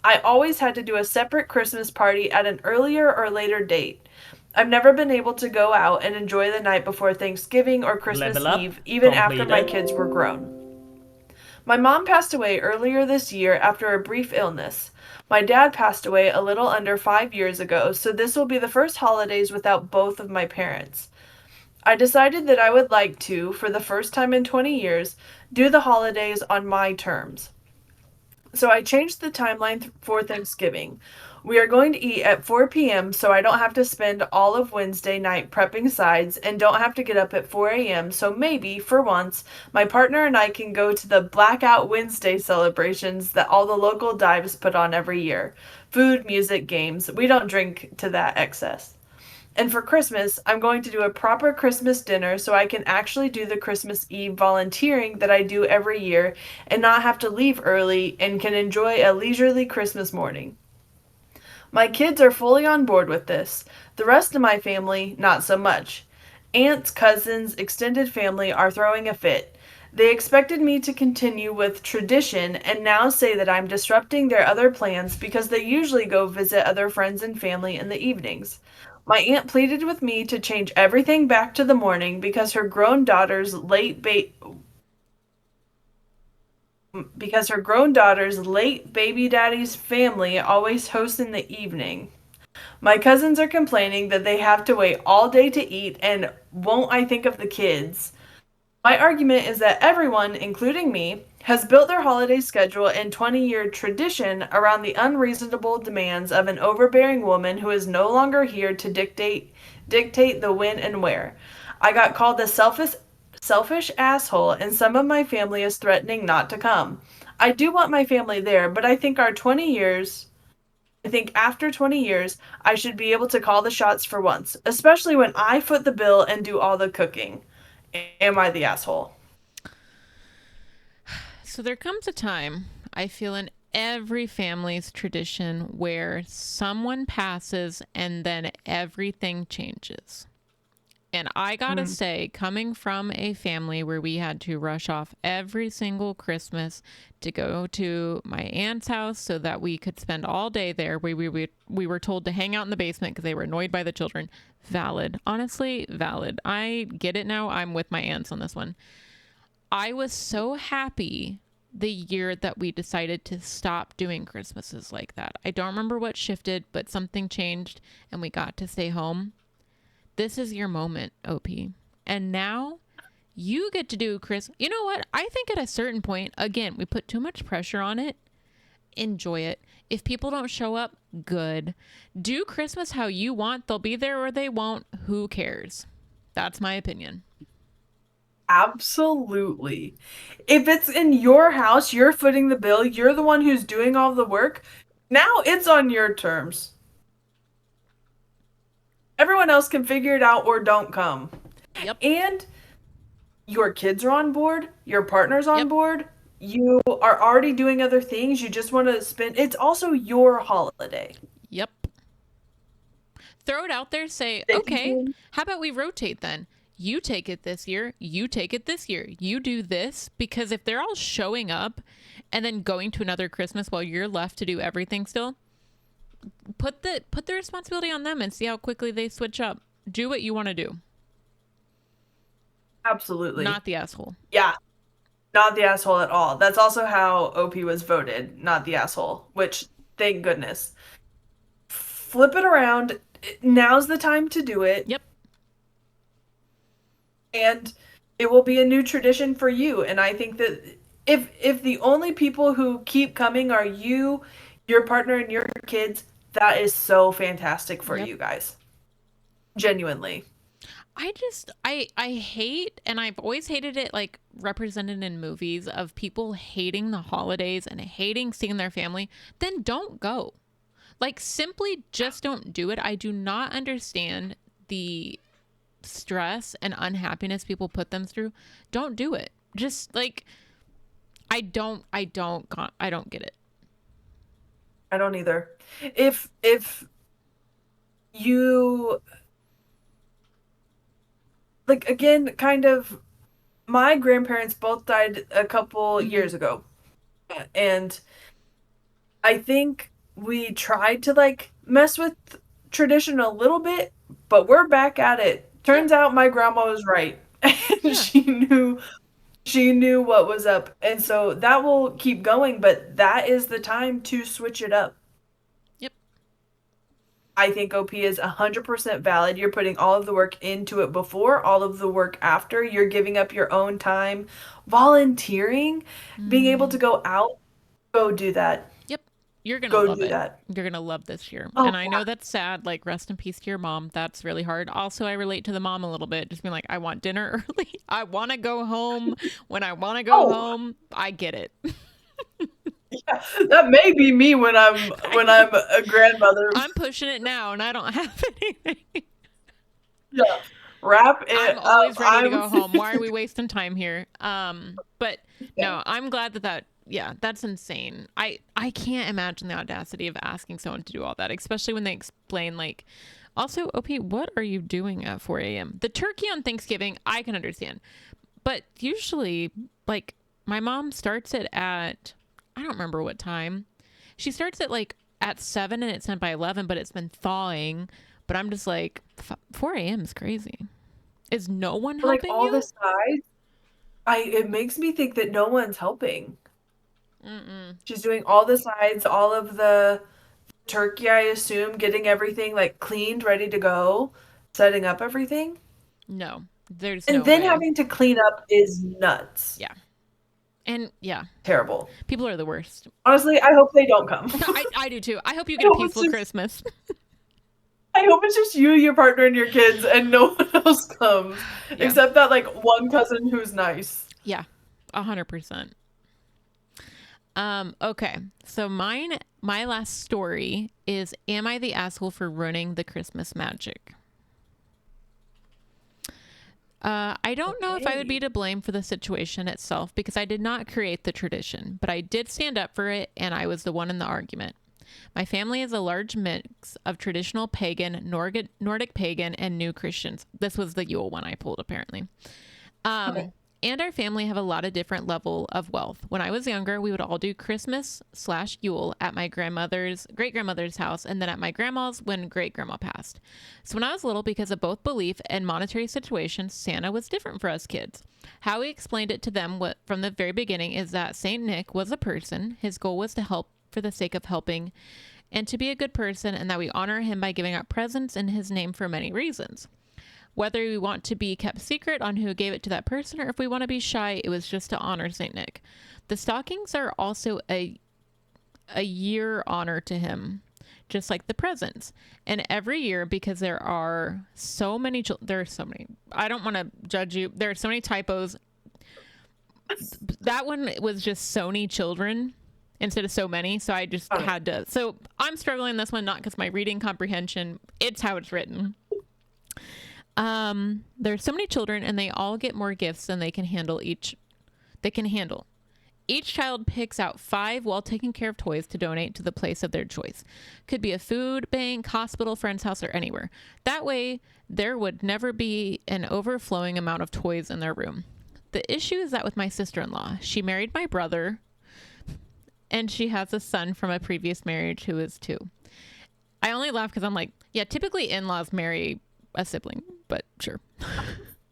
Speaker 2: I always had to do a separate Christmas party at an earlier or later date. I've never been able to go out and enjoy the night before Thanksgiving or Christmas
Speaker 3: Level up
Speaker 2: Eve, even after my
Speaker 3: completed.
Speaker 2: kids were grown. My mom passed away earlier this year after a brief illness. My dad passed away a little under 5 years ago, so this will be the first holidays without both of my parents. I decided that I would like to, for the first time in 20 years, do the holidays on my terms. So I changed the timeline for Thanksgiving. We are going to eat at 4 p.m. so I don't have to spend all of Wednesday night prepping sides and don't have to get up at 4 a.m. So maybe, for once, my partner and I can go to the Blackout Wednesday celebrations that all the local dives put on every year. Food, music, games. We don't drink to that excess. And for Christmas, I'm going to do a proper Christmas dinner so I can actually do the Christmas Eve volunteering that I do every year and not have to leave early and can enjoy a leisurely Christmas morning. My kids are fully on board with this. The rest of my family, not so much. Aunts, cousins, extended family are throwing a fit. They expected me to continue with tradition and now say that I'm disrupting their other plans because they usually go visit other friends and family in the evenings. My aunt pleaded with me to change everything back to the morning because her grown daughter's late baby daddy's family always hosts in the evening. My cousins are complaining that they have to wait all day to eat and won't I think of the kids. My argument is that everyone, including me, has built their holiday schedule and 20-year tradition around the unreasonable demands of an overbearing woman who is no longer here to dictate the when and where. I got called a selfish asshole and some of my family is threatening not to come. I do want my family there, but I think after 20 years, I should be able to call the shots for once, especially when I foot the bill and do all the cooking. Am I the asshole?
Speaker 1: So there comes a time, I feel, in every family's tradition where someone passes and then everything changes. And I gotta say, coming from a family where we had to rush off every single Christmas to go to my aunt's house so that we could spend all day there, we were told to hang out in the basement because they were annoyed by the children. Valid. Honestly, valid. I get it now. I'm with my aunts on this one. I was so happy the year that we decided to stop doing Christmases like that. I don't remember what shifted, but something changed and we got to stay home. This is your moment, OP. And now you get to do Chris. You know what? I think at a certain point, again, we put too much pressure on it. Enjoy it. If people don't show up, good. Do Christmas how you want. They'll be there or they won't. Who cares? That's my opinion.
Speaker 2: Absolutely. If it's in your house, you're footing the bill, you're the one who's doing all the work, now it's on your terms. Everyone else can figure it out or don't come.
Speaker 1: Yep.
Speaker 2: And your kids are on board, your partner's on
Speaker 1: Yep.
Speaker 2: board, you are already doing other things, you just want to spend it's also your holiday.
Speaker 1: Yep. Throw it out there. Say,
Speaker 2: That you
Speaker 1: okay,
Speaker 2: can-
Speaker 1: how about we rotate then? You take it this year. You take it this year. You do this. Because if they're all showing up and then going to another Christmas while you're left to do everything still, put the responsibility on them and see how quickly they switch up. Do what you want to do.
Speaker 2: Absolutely.
Speaker 1: Not the asshole.
Speaker 2: Yeah. Not the asshole at all. That's also how OP was voted, not the asshole, which, thank goodness. Flip it around. Now's the time to do it.
Speaker 1: Yep.
Speaker 2: And it will be a new tradition for you. And I think that if the only people who keep coming are you, your partner, and your kids, that is so fantastic for you guys. Genuinely.
Speaker 1: I hate, and I've always hated it, like represented in movies, of people hating the holidays and hating seeing their family. Then don't go. Like, simply just don't do it. I do not understand the stress and unhappiness people put them through. Don't do it. Just like, I don't get it.
Speaker 2: I don't either. If you, like, again, kind of, my grandparents both died a couple years ago. And I think we tried to, like, mess with tradition a little bit, but we're back at it. Turns out my grandma was right. And she knew what was up. And so that will keep going, but that is the time to switch it up.
Speaker 1: Yep.
Speaker 2: I think OP is 100% valid. You're putting all of the work into it before, all of the work after. You're giving up your own time. Volunteering, being able to go out, go do that.
Speaker 1: Yep. You're going
Speaker 2: Go
Speaker 1: to love
Speaker 2: do
Speaker 1: it.
Speaker 2: that.
Speaker 1: You're going to love this year.
Speaker 2: Oh,
Speaker 1: and I know that's sad. Like, rest in peace to your mom. That's really hard. Also, I relate to the mom a little bit. Just being like, I want dinner early. I want to go home when I want to go home. I get it.
Speaker 2: Yeah, that may be me when I'm a grandmother.
Speaker 1: I'm pushing it now and I don't have anything.
Speaker 2: Yeah. Wrap it
Speaker 1: I'm always
Speaker 2: up.
Speaker 1: ready to go home. Why are we wasting time here? But no, I'm glad that that's insane. I can't imagine the audacity of asking someone to do all that, especially when they explain, like, also, OP, what are you doing at 4 a.m.? The turkey on Thanksgiving, I can understand. But usually, like, my mom starts it at, I don't remember what time. She starts it like at 7 and it's done by 11, but it's been thawing. But I'm just like, 4 a.m. is crazy. Is no one helping
Speaker 2: all
Speaker 1: you?
Speaker 2: the sides? It makes me think that no one's helping. She's doing all the sides, all of the turkey, I assume, getting everything like cleaned, ready to go, setting up everything.
Speaker 1: No, there's
Speaker 2: And
Speaker 1: no
Speaker 2: then
Speaker 1: way.
Speaker 2: having to clean up is nuts.
Speaker 1: Yeah. And yeah,
Speaker 2: Terrible.
Speaker 1: people are the worst.
Speaker 2: Honestly, I hope they don't come.
Speaker 1: I do too. I hope you get a peaceful Christmas.
Speaker 2: I hope it's just you, your partner, and your kids, and no one else comes.
Speaker 1: Yeah.
Speaker 2: Except that, like, one cousin who's nice.
Speaker 1: Yeah, 100%. Okay, so my last story is, am I the asshole for ruining the Christmas magic? I don't know if I would be to blame for the situation itself because I did not create the tradition, but I did stand up for it and I was the one in the argument. My family is a large mix of traditional pagan, Nordic pagan, and new Christians. This was the Yule one I pulled, apparently. Okay. And our family have a lot of different level of wealth. When I was younger, we would all do Christmas/Yule at my great-grandmother's house, and then at my grandma's when great-grandma passed. So when I was little, because of both belief and monetary situations, Santa was different for us kids. How we explained it to them from the very beginning is that Saint Nick was a person. His goal was to help for the sake of helping and to be a good person, and that we honor him by giving out presents in his name for many reasons. Whether we want to be kept secret on who gave it to that person or if we want to be shy, it was just to honor St. Nick. The stockings are also a year honor to him, just like the presents. And every year, because there are so many, I don't want to judge you. There are so many typos. That one was just Sony children instead of so many. So I just had to. So I'm struggling this one, not because my reading comprehension, it's how it's written. There's so many children and they all get more gifts than they can handle. Each child picks out 5 well-taken care of toys to donate to the place of their choice. Could be a food bank, hospital, friend's house, or anywhere. That way, there would never be an overflowing amount of toys in their room. The issue is that with my sister-in-law, she married my brother, and she has a son from a previous marriage who is 2. I only laugh because I'm like, yeah, typically in-laws marry a sibling, but sure.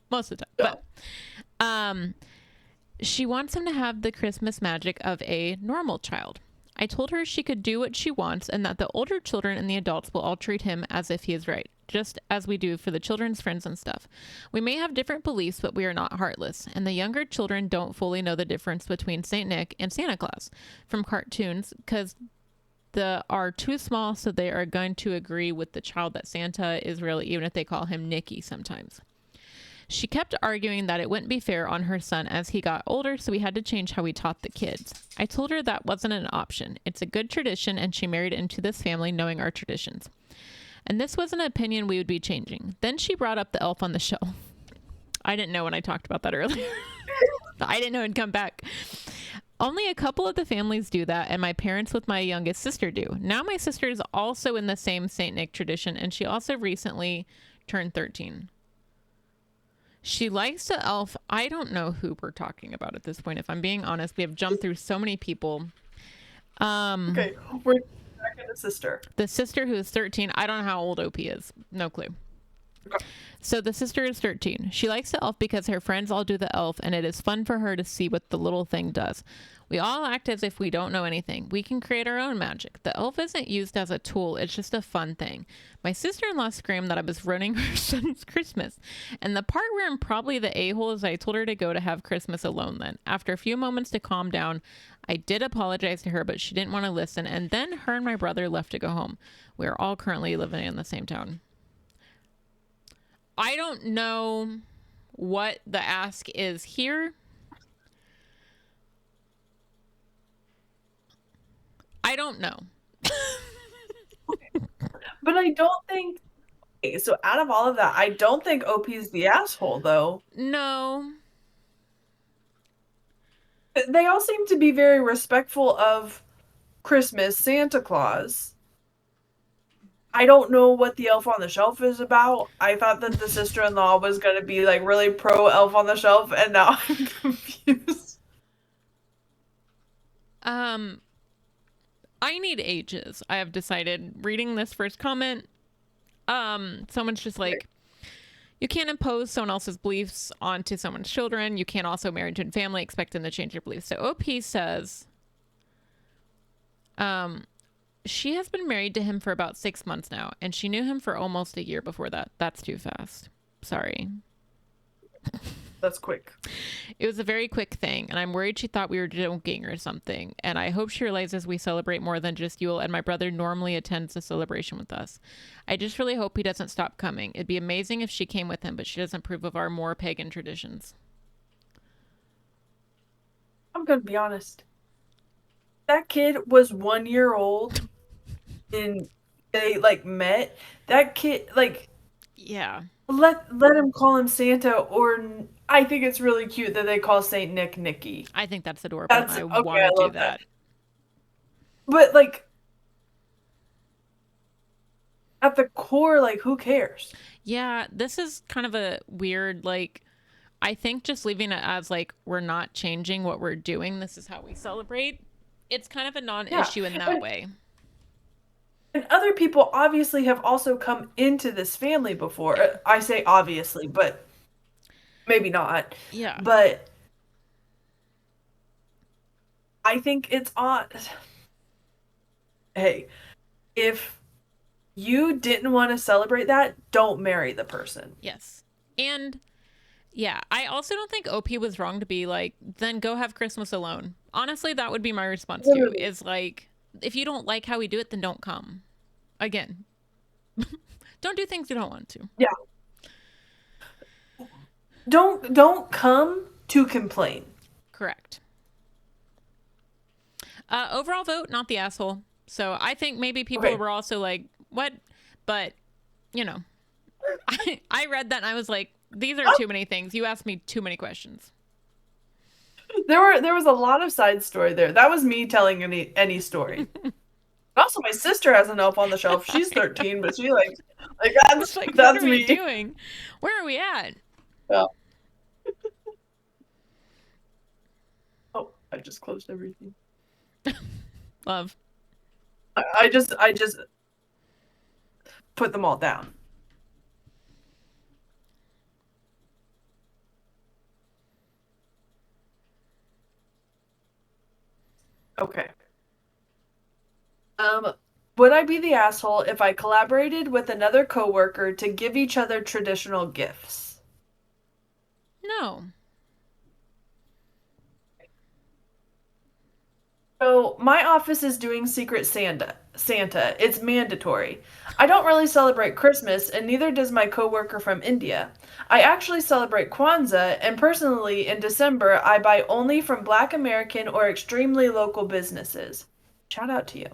Speaker 1: Most of the time.
Speaker 2: Yeah.
Speaker 1: But she wants him to have the Christmas magic of a normal child. I told her she could do what she wants and that the older children and the adults will all treat him as if he is right, just as we do for the children's friends and stuff. We may have different beliefs, but we are not heartless, and the younger children don't fully know the difference between St. Nick and Santa Claus from cartoons because they are too small, so they are going to agree with the child that Santa is real, even if they call him Nicky sometimes. She kept arguing that it wouldn't be fair on her son as he got older, so we had to change how we taught the kids. I told her that wasn't an option. It's a good tradition, and she married into this family knowing our traditions. And this was an opinion we would be changing. Then she brought up the elf on the shelf. I didn't know when I talked about that earlier. I didn't know it'd come back. Only a couple of the families do that, and my parents with my youngest sister do. Now my sister is also in the same St. Nick tradition, and she also recently turned 13. She likes the elf. I don't know who we're talking about at this point. If I'm being honest, we have jumped through so many people.
Speaker 2: Okay, we're back at the sister.
Speaker 1: The sister who is 13. I don't know how old OP is. No clue.
Speaker 2: Okay.
Speaker 1: So the sister is 13. She likes the elf because her friends all do the elf, and it is fun for her to see what the little thing does. We all act as if we don't know anything. We can create our own magic. The elf isn't used as a tool. It's just a fun thing. My sister-in-law screamed that I was ruining her son's Christmas. And the part where I'm probably the a-hole is I told her to go to have Christmas alone then. After a few moments to calm down, I did apologize to her, but she didn't want to listen. And then her and my brother left to go home. We are all currently living in the same town. I don't know what the ask is here. I don't know.
Speaker 2: But I don't think. Okay, so out of all of that, I don't think OP's the asshole, though.
Speaker 1: No.
Speaker 2: They all seem to be very respectful of Christmas, Santa Claus. I don't know what the Elf on the Shelf is about. I thought that the sister-in-law was going to be like really pro Elf on the Shelf, and now I'm confused.
Speaker 1: I need ages. I have decided reading this first comment. Someone's just like, you can't impose someone else's beliefs onto someone's children. You can't also marry into a family, expect them to change your beliefs. So OP says, she has been married to him for about 6 months now, and she knew him for almost a year before that. That's too fast. Sorry.
Speaker 2: That's quick.
Speaker 1: It was a very quick thing, and I'm worried she thought we were joking or something. And I hope she realizes we celebrate more than just Yule, and my brother normally attends the celebration with us. I just really hope he doesn't stop coming. It'd be amazing if she came with him, but she doesn't approve of our more pagan traditions.
Speaker 2: I'm going to be honest. That kid was 1 year old and they like met. That kid, like,
Speaker 1: Yeah.
Speaker 2: let him call him Santa, or I think it's really cute that they call Saint Nick Nicky.
Speaker 1: I think that's adorable.
Speaker 2: That's
Speaker 1: I
Speaker 2: okay.
Speaker 1: want
Speaker 2: I
Speaker 1: to do
Speaker 2: love
Speaker 1: that.
Speaker 2: But like, at the core, like, who cares?
Speaker 1: Yeah, this is kind of a weird, like, I think just leaving it as, like, we're not changing what we're doing. This is how we celebrate. It's kind of a non-issue in that way.
Speaker 2: And other people obviously have also come into this family before. I say obviously, but maybe not.
Speaker 1: Yeah.
Speaker 2: But I think it's odd. Hey, if you didn't want to celebrate that, don't marry the person.
Speaker 1: Yes. And yeah, I also don't think OP was wrong to be like, then go have Christmas alone. Honestly, that would be my response too, is like, if you don't like how we do it, then don't come. Again, don't do things you don't want to.
Speaker 2: Yeah. Don't come to complain.
Speaker 1: Correct. Overall vote, not the asshole. So I think maybe people were also like, what? But, you know, I read that and I was like, these are too many things. You asked me too many questions.
Speaker 2: There was a lot of side story there. That was me telling any story. Also, my sister has an Elf on the Shelf. She's 13, but she like that's
Speaker 1: like,
Speaker 2: that's
Speaker 1: what are
Speaker 2: me
Speaker 1: we doing? Where are we at?
Speaker 2: Yeah. Oh, I just closed everything.
Speaker 1: Love.
Speaker 2: I just put them all down. Okay. Um, would I be the asshole if I collaborated with another coworker to give each other traditional gifts?
Speaker 1: No.
Speaker 2: So my office is doing Secret Santa. Santa. It's mandatory. I don't really celebrate Christmas, and neither does my coworker from India. I actually celebrate Kwanzaa, and personally, in December, I buy only from Black American or extremely local businesses. Shout out to you.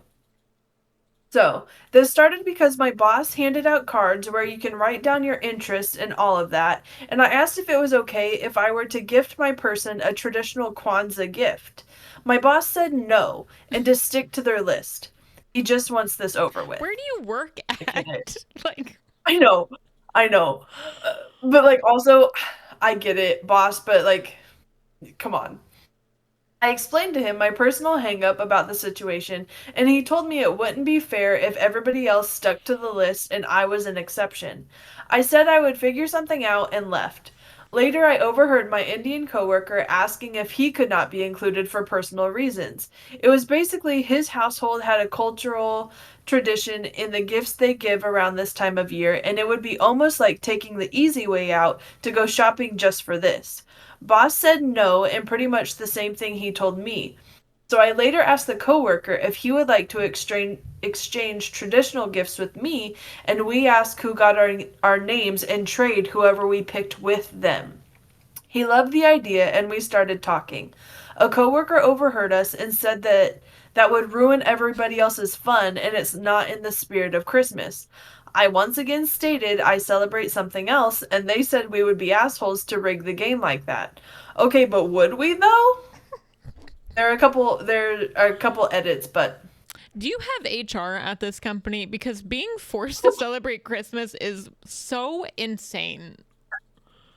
Speaker 2: So, this started because my boss handed out cards where you can write down your interests and all of that, and I asked if it was okay if I were to gift my person a traditional Kwanzaa gift. My boss said no, and to stick to their list. He just wants this over with.
Speaker 1: Where do you work
Speaker 2: I get it.
Speaker 1: at? Like,
Speaker 2: I know, I know. But like also, I get it, boss, but like, come on. I explained to him my personal hangup about the situation, and he told me it wouldn't be fair if everybody else stuck to the list and I was an exception. I said I would figure something out and left. Later, I overheard my Indian coworker asking if he could not be included for personal reasons. It was basically his household had a cultural tradition in the gifts they give around this time of year, and it would be almost like taking the easy way out to go shopping just for this. Boss said no, and pretty much the same thing he told me. So I later asked the coworker if he would like to exchange traditional gifts with me, and we asked who got our names and trade whoever we picked with them. He loved the idea, and we started talking. A coworker overheard us and said that that would ruin everybody else's fun, and it's not in the spirit of Christmas. I once again stated I celebrate something else, and they said we would be assholes to rig the game like that. Okay, but would we though? There are a couple edits, but
Speaker 1: do you have HR at this company? Because being forced to celebrate Christmas is so insane.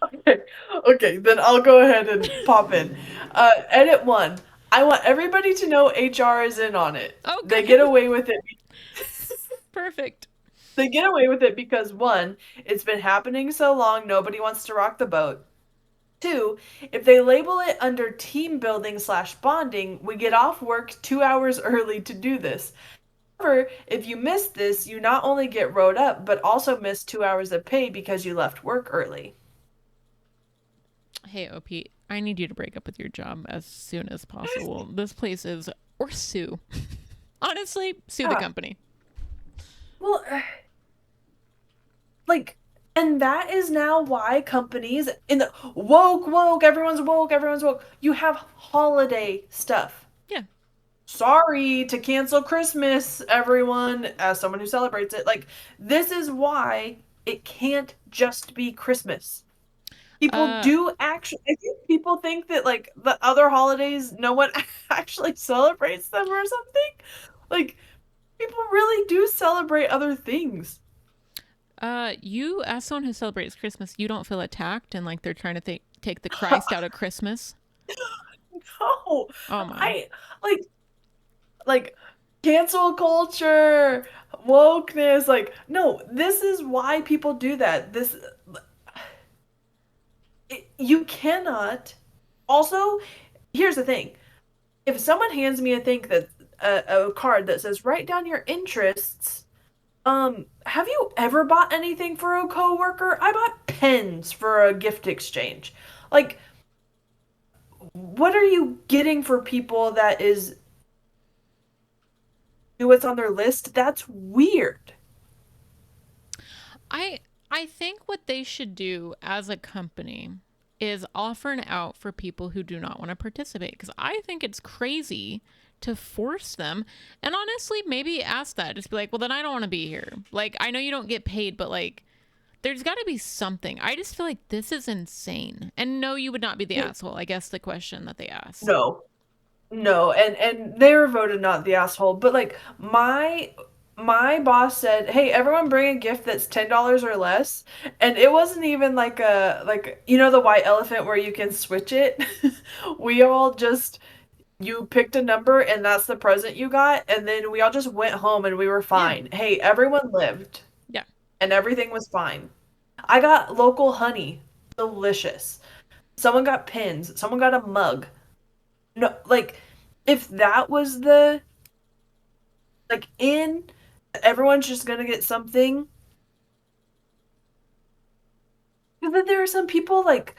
Speaker 2: okay, okay, then I'll go ahead and pop in. Edit one. I want everybody to know HR is in on it. They
Speaker 1: Okay.
Speaker 2: get away with it.
Speaker 1: Perfect.
Speaker 2: They get away with it because one, it's been happening so long, nobody wants to rock the boat. Two, if they label it under team building slash bonding, we get off work 2 hours early to do this. However, if you miss this, you not only get rode up, but also miss 2 hours of pay because you left work early.
Speaker 1: Hey, OP, I need you to break up with your job as soon as possible. This place is, or sue. Honestly, sue the
Speaker 2: Yeah.
Speaker 1: company.
Speaker 2: Well, like, and that is now why companies in the everyone's woke. You have holiday stuff.
Speaker 1: Yeah.
Speaker 2: Sorry to cancel Christmas, everyone, as someone who celebrates it. Like, this is why it can't just be Christmas. People
Speaker 1: Uh,
Speaker 2: do actually, I think people think that, like, the other holidays, no one actually celebrates them or something. Like, people really do celebrate other things.
Speaker 1: you, as someone who celebrates Christmas, you don't feel attacked and like they're trying to take the Christ out of Christmas?
Speaker 2: No,
Speaker 1: Oh my.
Speaker 2: I like cancel culture, wokeness. Like, no, this is why people do that. You cannot. Also, here's the thing: if someone hands me a thing that a card that says write down your interests, have you ever bought anything for a coworker? I bought pens for a gift exchange. Like, what are you getting for people that is do what's on their list? That's weird.
Speaker 1: I I think what they should do as a company is offer an out for people who do not want to participate because I think it's crazy to force them. And honestly, maybe ask that. Just be like, "Well, then I don't want to be here." Like, I know you don't get paid, but like there's got to be something. I just feel like this is insane. And no, you would not be the asshole. I guess the question that they asked.
Speaker 2: No, no, and they were voted not the asshole. But like my boss said, "Hey, everyone bring a gift that's $10 or less." And it wasn't even like a like the white elephant where you can switch it. We all just you picked a number and that's the present you got, and then we all just went home and we were
Speaker 1: Yeah.
Speaker 2: fine. Hey, everyone lived.
Speaker 1: Yeah.
Speaker 2: and everything was fine. I got local honey, delicious. Someone got pins, someone got a mug. No, like if that was the in everyone's just gonna get something. But then there are some people like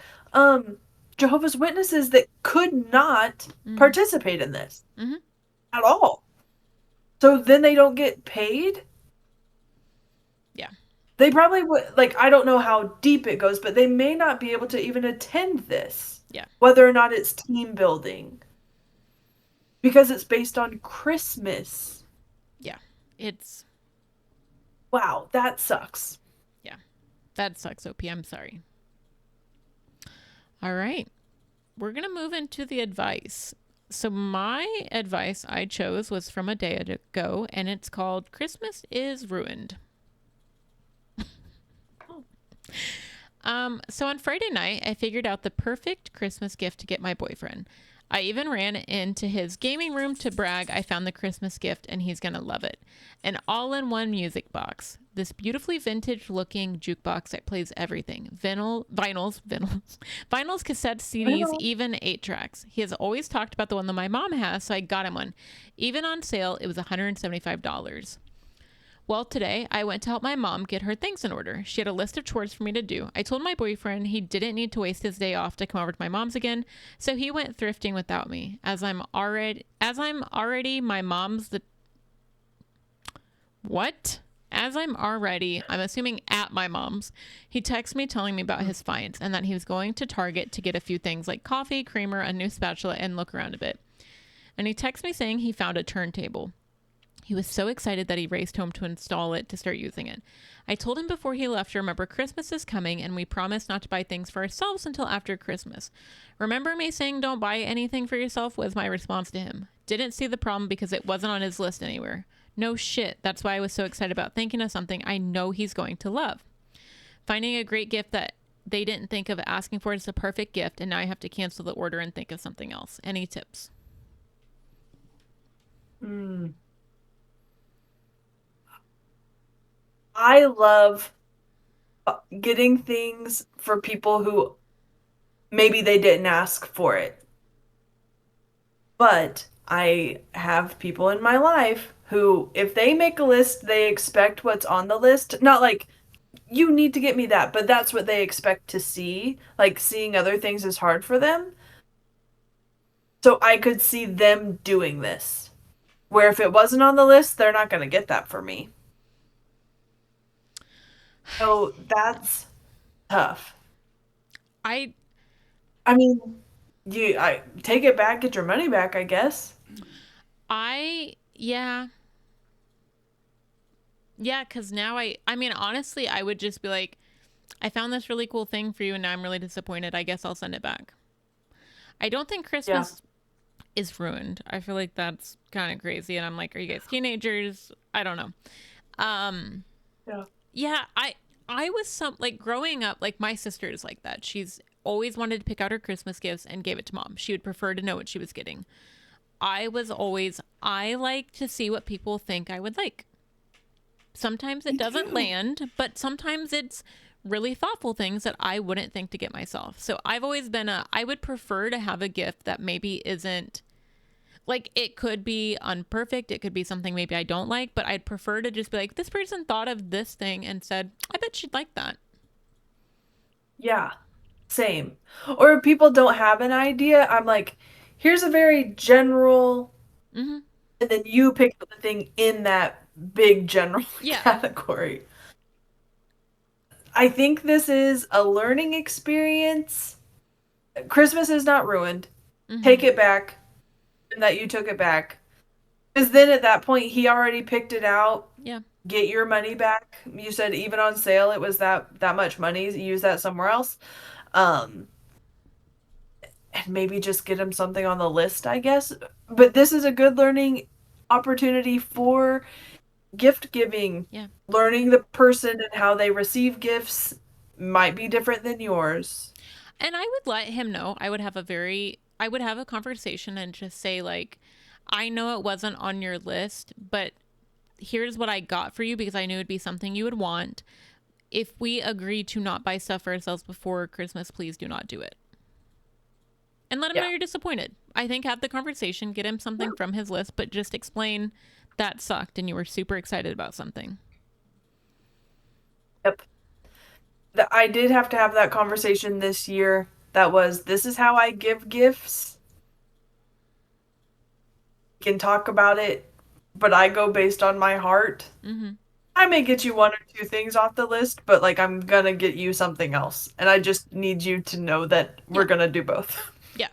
Speaker 2: Jehovah's Witnesses that could not
Speaker 1: Mm-hmm.
Speaker 2: participate in this
Speaker 1: Mm-hmm.
Speaker 2: at all. So then they don't get paid.
Speaker 1: Yeah.
Speaker 2: They probably would, like, I don't know how deep it goes, but they may not be able to even attend this,
Speaker 1: Yeah.
Speaker 2: whether or not it's team building, because it's based on Christmas.
Speaker 1: Yeah. It's,
Speaker 2: Wow, that sucks.
Speaker 1: yeah. That sucks, OP. I'm sorry. All right. We're going to move into the advice. So, my advice I chose was from a day ago, and it's called Christmas is Ruined. So on Friday night, I figured out the perfect Christmas gift to get my boyfriend. I even ran into his gaming room to brag I found the Christmas gift and he's going to love it. An all-in-one music box. This beautifully vintage-looking jukebox that plays everything. Vinyls, cassettes, CDs, even 8-tracks. He has always talked about the one that my mom has, so I got him one. Even on sale, it was $175. Well, today I went to help my mom get her things in order. She had a list of chores for me to do. I told my boyfriend he didn't need to waste his day off to come over to my mom's again, so he went thrifting without me. As I'm already my mom's the what? As I'm already, I'm assuming at my mom's, he texted me telling me about his finds and that he was going to Target to get a few things like coffee, creamer, a new spatula, and look around a bit. And he texted me saying he found a turntable. He was so excited that he raced home to install it to start using it. I told him before he left to remember Christmas is coming and we promised not to buy things for ourselves until after Christmas. Remember me saying don't buy anything for yourself was my response to him. Didn't see the problem because it wasn't on his list anywhere. No shit. That's why I was so excited about thinking of something I know he's going to love. Finding a great gift that they didn't think of asking for is the perfect gift, and now I have to cancel the order and think of something else. Any tips?
Speaker 2: Mm. I love getting things for people who maybe they didn't ask for it. But I have people in my life who, if they make a list, they expect what's on the list. Not like, you need to get me that, but that's what they expect to see. Like, seeing other things is hard for them. So I could see them doing this. Where if it wasn't on the list, they're not going to get that for me. So that's tough.
Speaker 1: I
Speaker 2: I mean, I take it back, get your money back, I guess.
Speaker 1: yeah. Yeah, because now I mean, honestly, I would just be like, I found this really cool thing for you and now I'm really disappointed. I guess I'll send it back. I don't think
Speaker 2: Yeah.
Speaker 1: Christmas is ruined. I feel like that's kind of crazy. And I'm like, are you guys teenagers? I don't know. Um,
Speaker 2: Yeah.
Speaker 1: yeah, I was like growing up, like my sister is like that. She's always wanted to pick out her Christmas gifts and gave it to mom. She would prefer to know what she was getting. I like to see what people think I would like. Sometimes it
Speaker 2: Me
Speaker 1: doesn't
Speaker 2: too.
Speaker 1: land, but sometimes it's really thoughtful things that I wouldn't think to get myself. So I've always been I would prefer to have a gift that maybe isn't like it could be unperfect, it could be something maybe I don't like, but I'd prefer to just be like, this person thought of this thing and said, I bet she'd like that.
Speaker 2: Yeah. Same. Or if people don't have an idea, I'm like, here's a very general,
Speaker 1: Mm-hmm.
Speaker 2: and then you pick up the thing in that big general
Speaker 1: Yeah.
Speaker 2: category. I think this is a learning experience. Christmas is not ruined.
Speaker 1: Mm-hmm.
Speaker 2: Take it back, and that you took it back. Because then at that point, he already picked it out.
Speaker 1: Yeah.
Speaker 2: Get your money back. You said even on sale, it was that much money. Use that somewhere else. Um, and maybe just get him something on the list, I guess. But this is a good learning opportunity for gift giving.
Speaker 1: Yeah.
Speaker 2: Learning the person and how they receive gifts might be different than yours.
Speaker 1: And I would let him know. I would have a conversation and just say, like, I know it wasn't on your list, but here's what I got for you because I knew it'd be something you would want. if we agree to not buy stuff for ourselves before Christmas, please do not do it. And let him know you're disappointed. I think have the conversation, get him something from his list, but just explain that sucked and you were super excited about something.
Speaker 2: Yep. I did have to have that conversation this year. This is how I give gifts. We can talk about it, but I go based on my heart.
Speaker 1: Mm-hmm.
Speaker 2: I may get you one or two things off the list, but like I'm gonna get you something else. And I just need you to know that we're gonna do both.
Speaker 1: Yeah.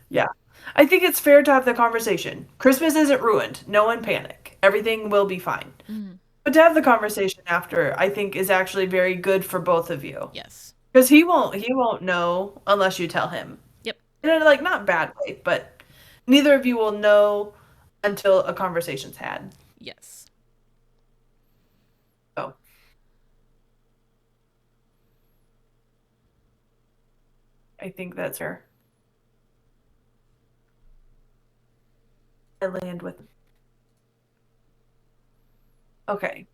Speaker 2: Yeah. I think it's fair to have the conversation. Christmas isn't ruined. No one panic. Everything will be fine.
Speaker 1: Mm-hmm.
Speaker 2: But to have the conversation after, I think is actually very good for both of you.
Speaker 1: Yes.
Speaker 2: Because he won't know unless you tell him.
Speaker 1: Yep.
Speaker 2: In a like not bad way, but neither of you will know until a conversation's had.
Speaker 1: Yes.
Speaker 2: So I think that's her. I land with. Okay.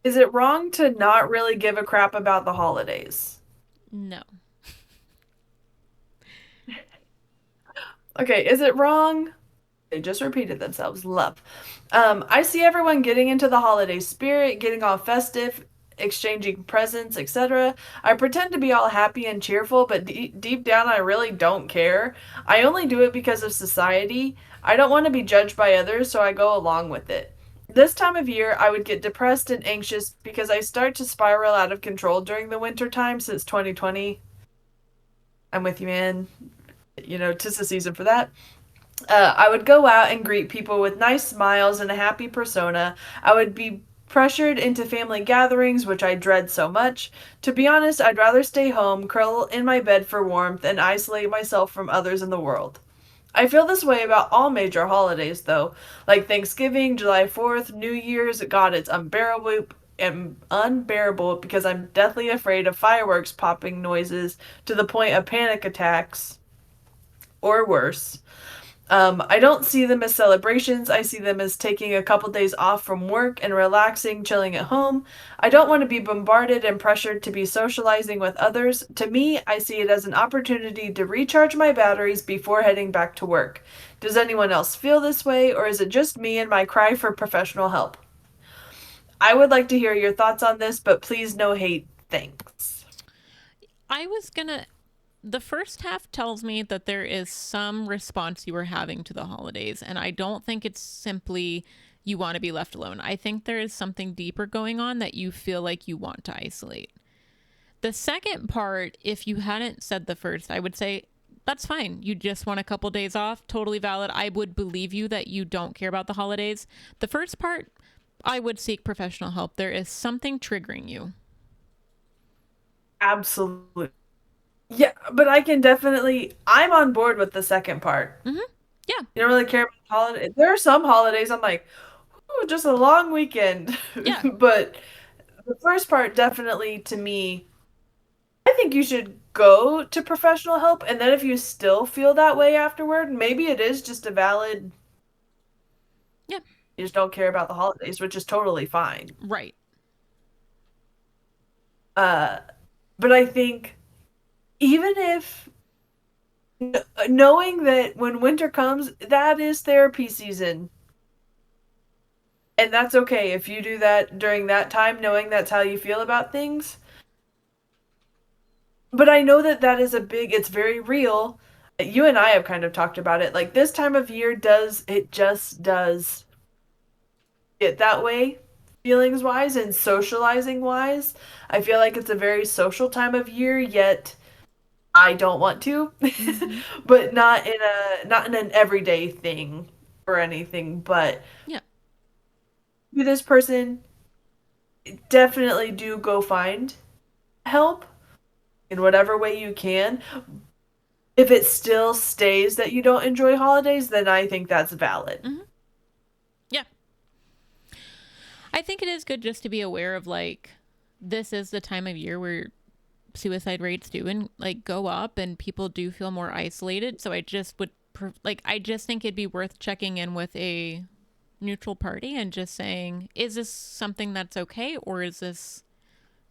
Speaker 2: Is it wrong to not really give a crap about the holidays?
Speaker 1: No.
Speaker 2: Okay, is it wrong? They just repeated themselves. Love. I see everyone getting into the holiday spirit, getting all festive, exchanging presents, etc. I pretend to be all happy and cheerful, but deep down I really don't care. I only do it because of society. I don't want to be judged by others, so I go along with it. This time of year, I would get depressed and anxious because I start to spiral out of control during the winter time since 2020. I'm with you, man. You know, 'tis the season for that. I would go out and greet people with nice smiles and a happy persona. I would be pressured into family gatherings, which I dread so much. To be honest, I'd rather stay home, curl in my bed for warmth, and isolate myself from others in the world. I feel this way about all major holidays, though, like Thanksgiving, July 4th, New Year's. God, it's unbearable because I'm deathly afraid of fireworks popping noises to the point of panic attacks or worse. I don't see them as celebrations. I see them as taking a couple days off from work and relaxing, chilling at home. I don't want to be bombarded and pressured to be socializing with others. To me, I see it as an opportunity to recharge my batteries before heading back to work. Does anyone else feel this way, or is it just me and my cry for professional help? I would like to hear your thoughts on this, but please no hate. Thanks.
Speaker 1: The first half tells me that there is some response you are having to the holidays, and I don't think it's simply you want to be left alone. I think there is something deeper going on that you feel like you want to isolate. The second part, if you hadn't said the first, I would say that's fine. You just want a couple days off, totally valid. I would believe you that you don't care about the holidays. The first part, I would seek professional help. There is something triggering you.
Speaker 2: Absolutely. Yeah, but I'm on board with the second part.
Speaker 1: Mm-hmm. Yeah.
Speaker 2: You don't really care about the holiday. There are some holidays I'm like, ooh, just a long weekend.
Speaker 1: Yeah.
Speaker 2: But the first part definitely to me, I think you should go to professional help. And then if you still feel that way afterward, maybe it is just a valid,
Speaker 1: Yeah.
Speaker 2: you just don't care about the holidays, which is totally fine.
Speaker 1: Right.
Speaker 2: But I think even if knowing that when winter comes, that is therapy season. And that's okay if you do that during that time, knowing that's how you feel about things. But I know that is it's very real. You and I have kind of talked about it. Like this time of year just does get that way, feelings wise and socializing wise. I feel like it's a very social time of year, yet I don't want to, but not in an everyday thing or anything. But
Speaker 1: yeah,
Speaker 2: with this person, definitely do go find help in whatever way you can. If it still stays that you don't enjoy holidays, then I think that's valid.
Speaker 1: Mm-hmm. Yeah, I think it is good just to be aware of like this is the time of year where suicide rates do and like go up and people do feel more isolated. So I just would I just think it'd be worth checking in with a neutral party and just saying, is this something that's okay, or is this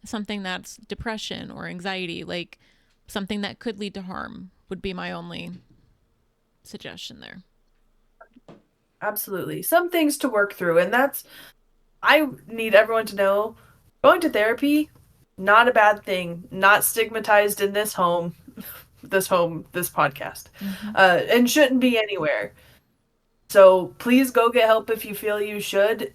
Speaker 1: something that's depression or anxiety, like something that could lead to harm, would be my only suggestion there.
Speaker 2: Absolutely. Some things to work through. And I need everyone to know going to therapy, not a bad thing, not stigmatized in this this podcast, and shouldn't be anywhere. So please go get help if you feel you should.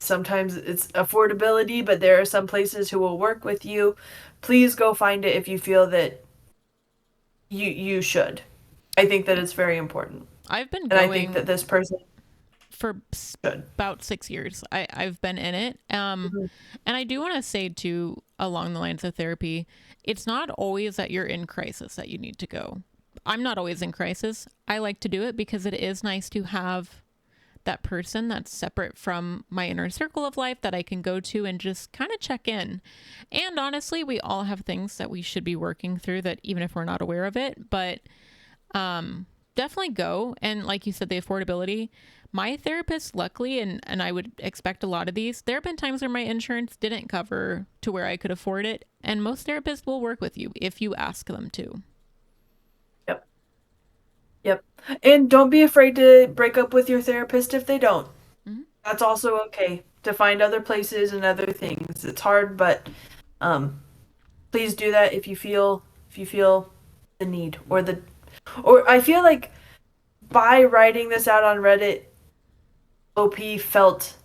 Speaker 2: Sometimes it's affordability, but there are some places who will work with you. Please go find it if you feel that you should. I think that it's very important.
Speaker 1: I've been
Speaker 2: And
Speaker 1: going
Speaker 2: I think that this person
Speaker 1: for
Speaker 2: should.
Speaker 1: about 6 years. I've been in it. And I do want to say too, along the lines of therapy, it's not always that you're in crisis that you need to go. I'm not always in crisis. I like to do it because it is nice to have that person that's separate from my inner circle of life that I can go to and just kind of check in. And honestly, we all have things that we should be working through that even if we're not aware of it, but definitely go. And like you said, the affordability, my therapist, luckily, and I would expect a lot of these, there have been times where my insurance didn't cover to where I could afford it. And most therapists will work with you if you ask them to.
Speaker 2: Yep. Yep. And don't be afraid to break up with your therapist if they don't. That's also okay to find other places and other things. It's hard, but please do that if you feel the need or I feel like by writing this out on Reddit, OP felt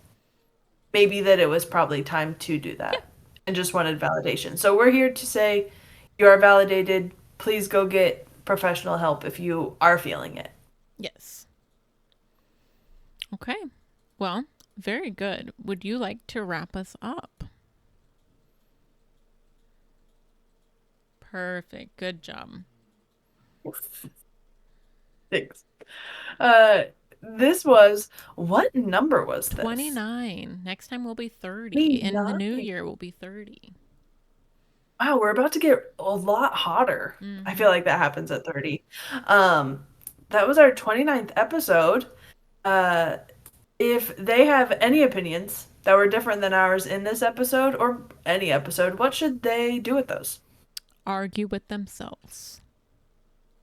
Speaker 2: maybe that it was probably time to do that and just wanted validation. So we're here to say you are validated. Please go get professional help if you are feeling it.
Speaker 1: Yes. Okay. Well, very good. Would you like to wrap us up? Perfect. Good job.
Speaker 2: Thanks. This was, what number was this?
Speaker 1: 29. Next time we'll be 30. In the new
Speaker 2: 29.
Speaker 1: year, we'll be 30.
Speaker 2: Wow, we're about to get a lot hotter. I feel like that happens at 30. That was our 29th episode. If they have any opinions that were different than ours in this episode or any episode, what should they do with those?
Speaker 1: Argue with themselves.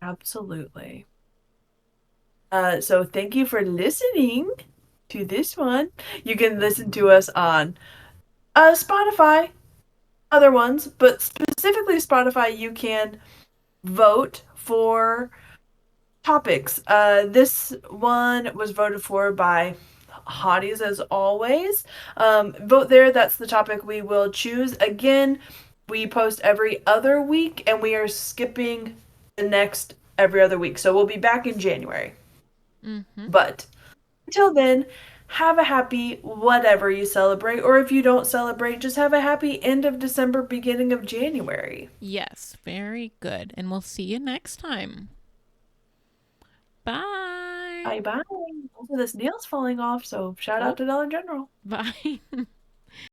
Speaker 2: Absolutely. So thank you for listening to this one. You can listen to us on Spotify, other ones, but specifically Spotify, you can vote for topics. This one was voted for by Hotties as always. Vote there. That's the topic we will choose. Again, we post every other week and we are skipping the next every other week. So we'll be back in January. But until then, have a happy whatever you celebrate, or if you don't celebrate, just have a happy end of December, beginning of January.
Speaker 1: Yes, very good. And we'll see you next time. Bye.
Speaker 2: Bye bye. Also, this nail's falling off, so shout out to Dollar General.
Speaker 1: Bye.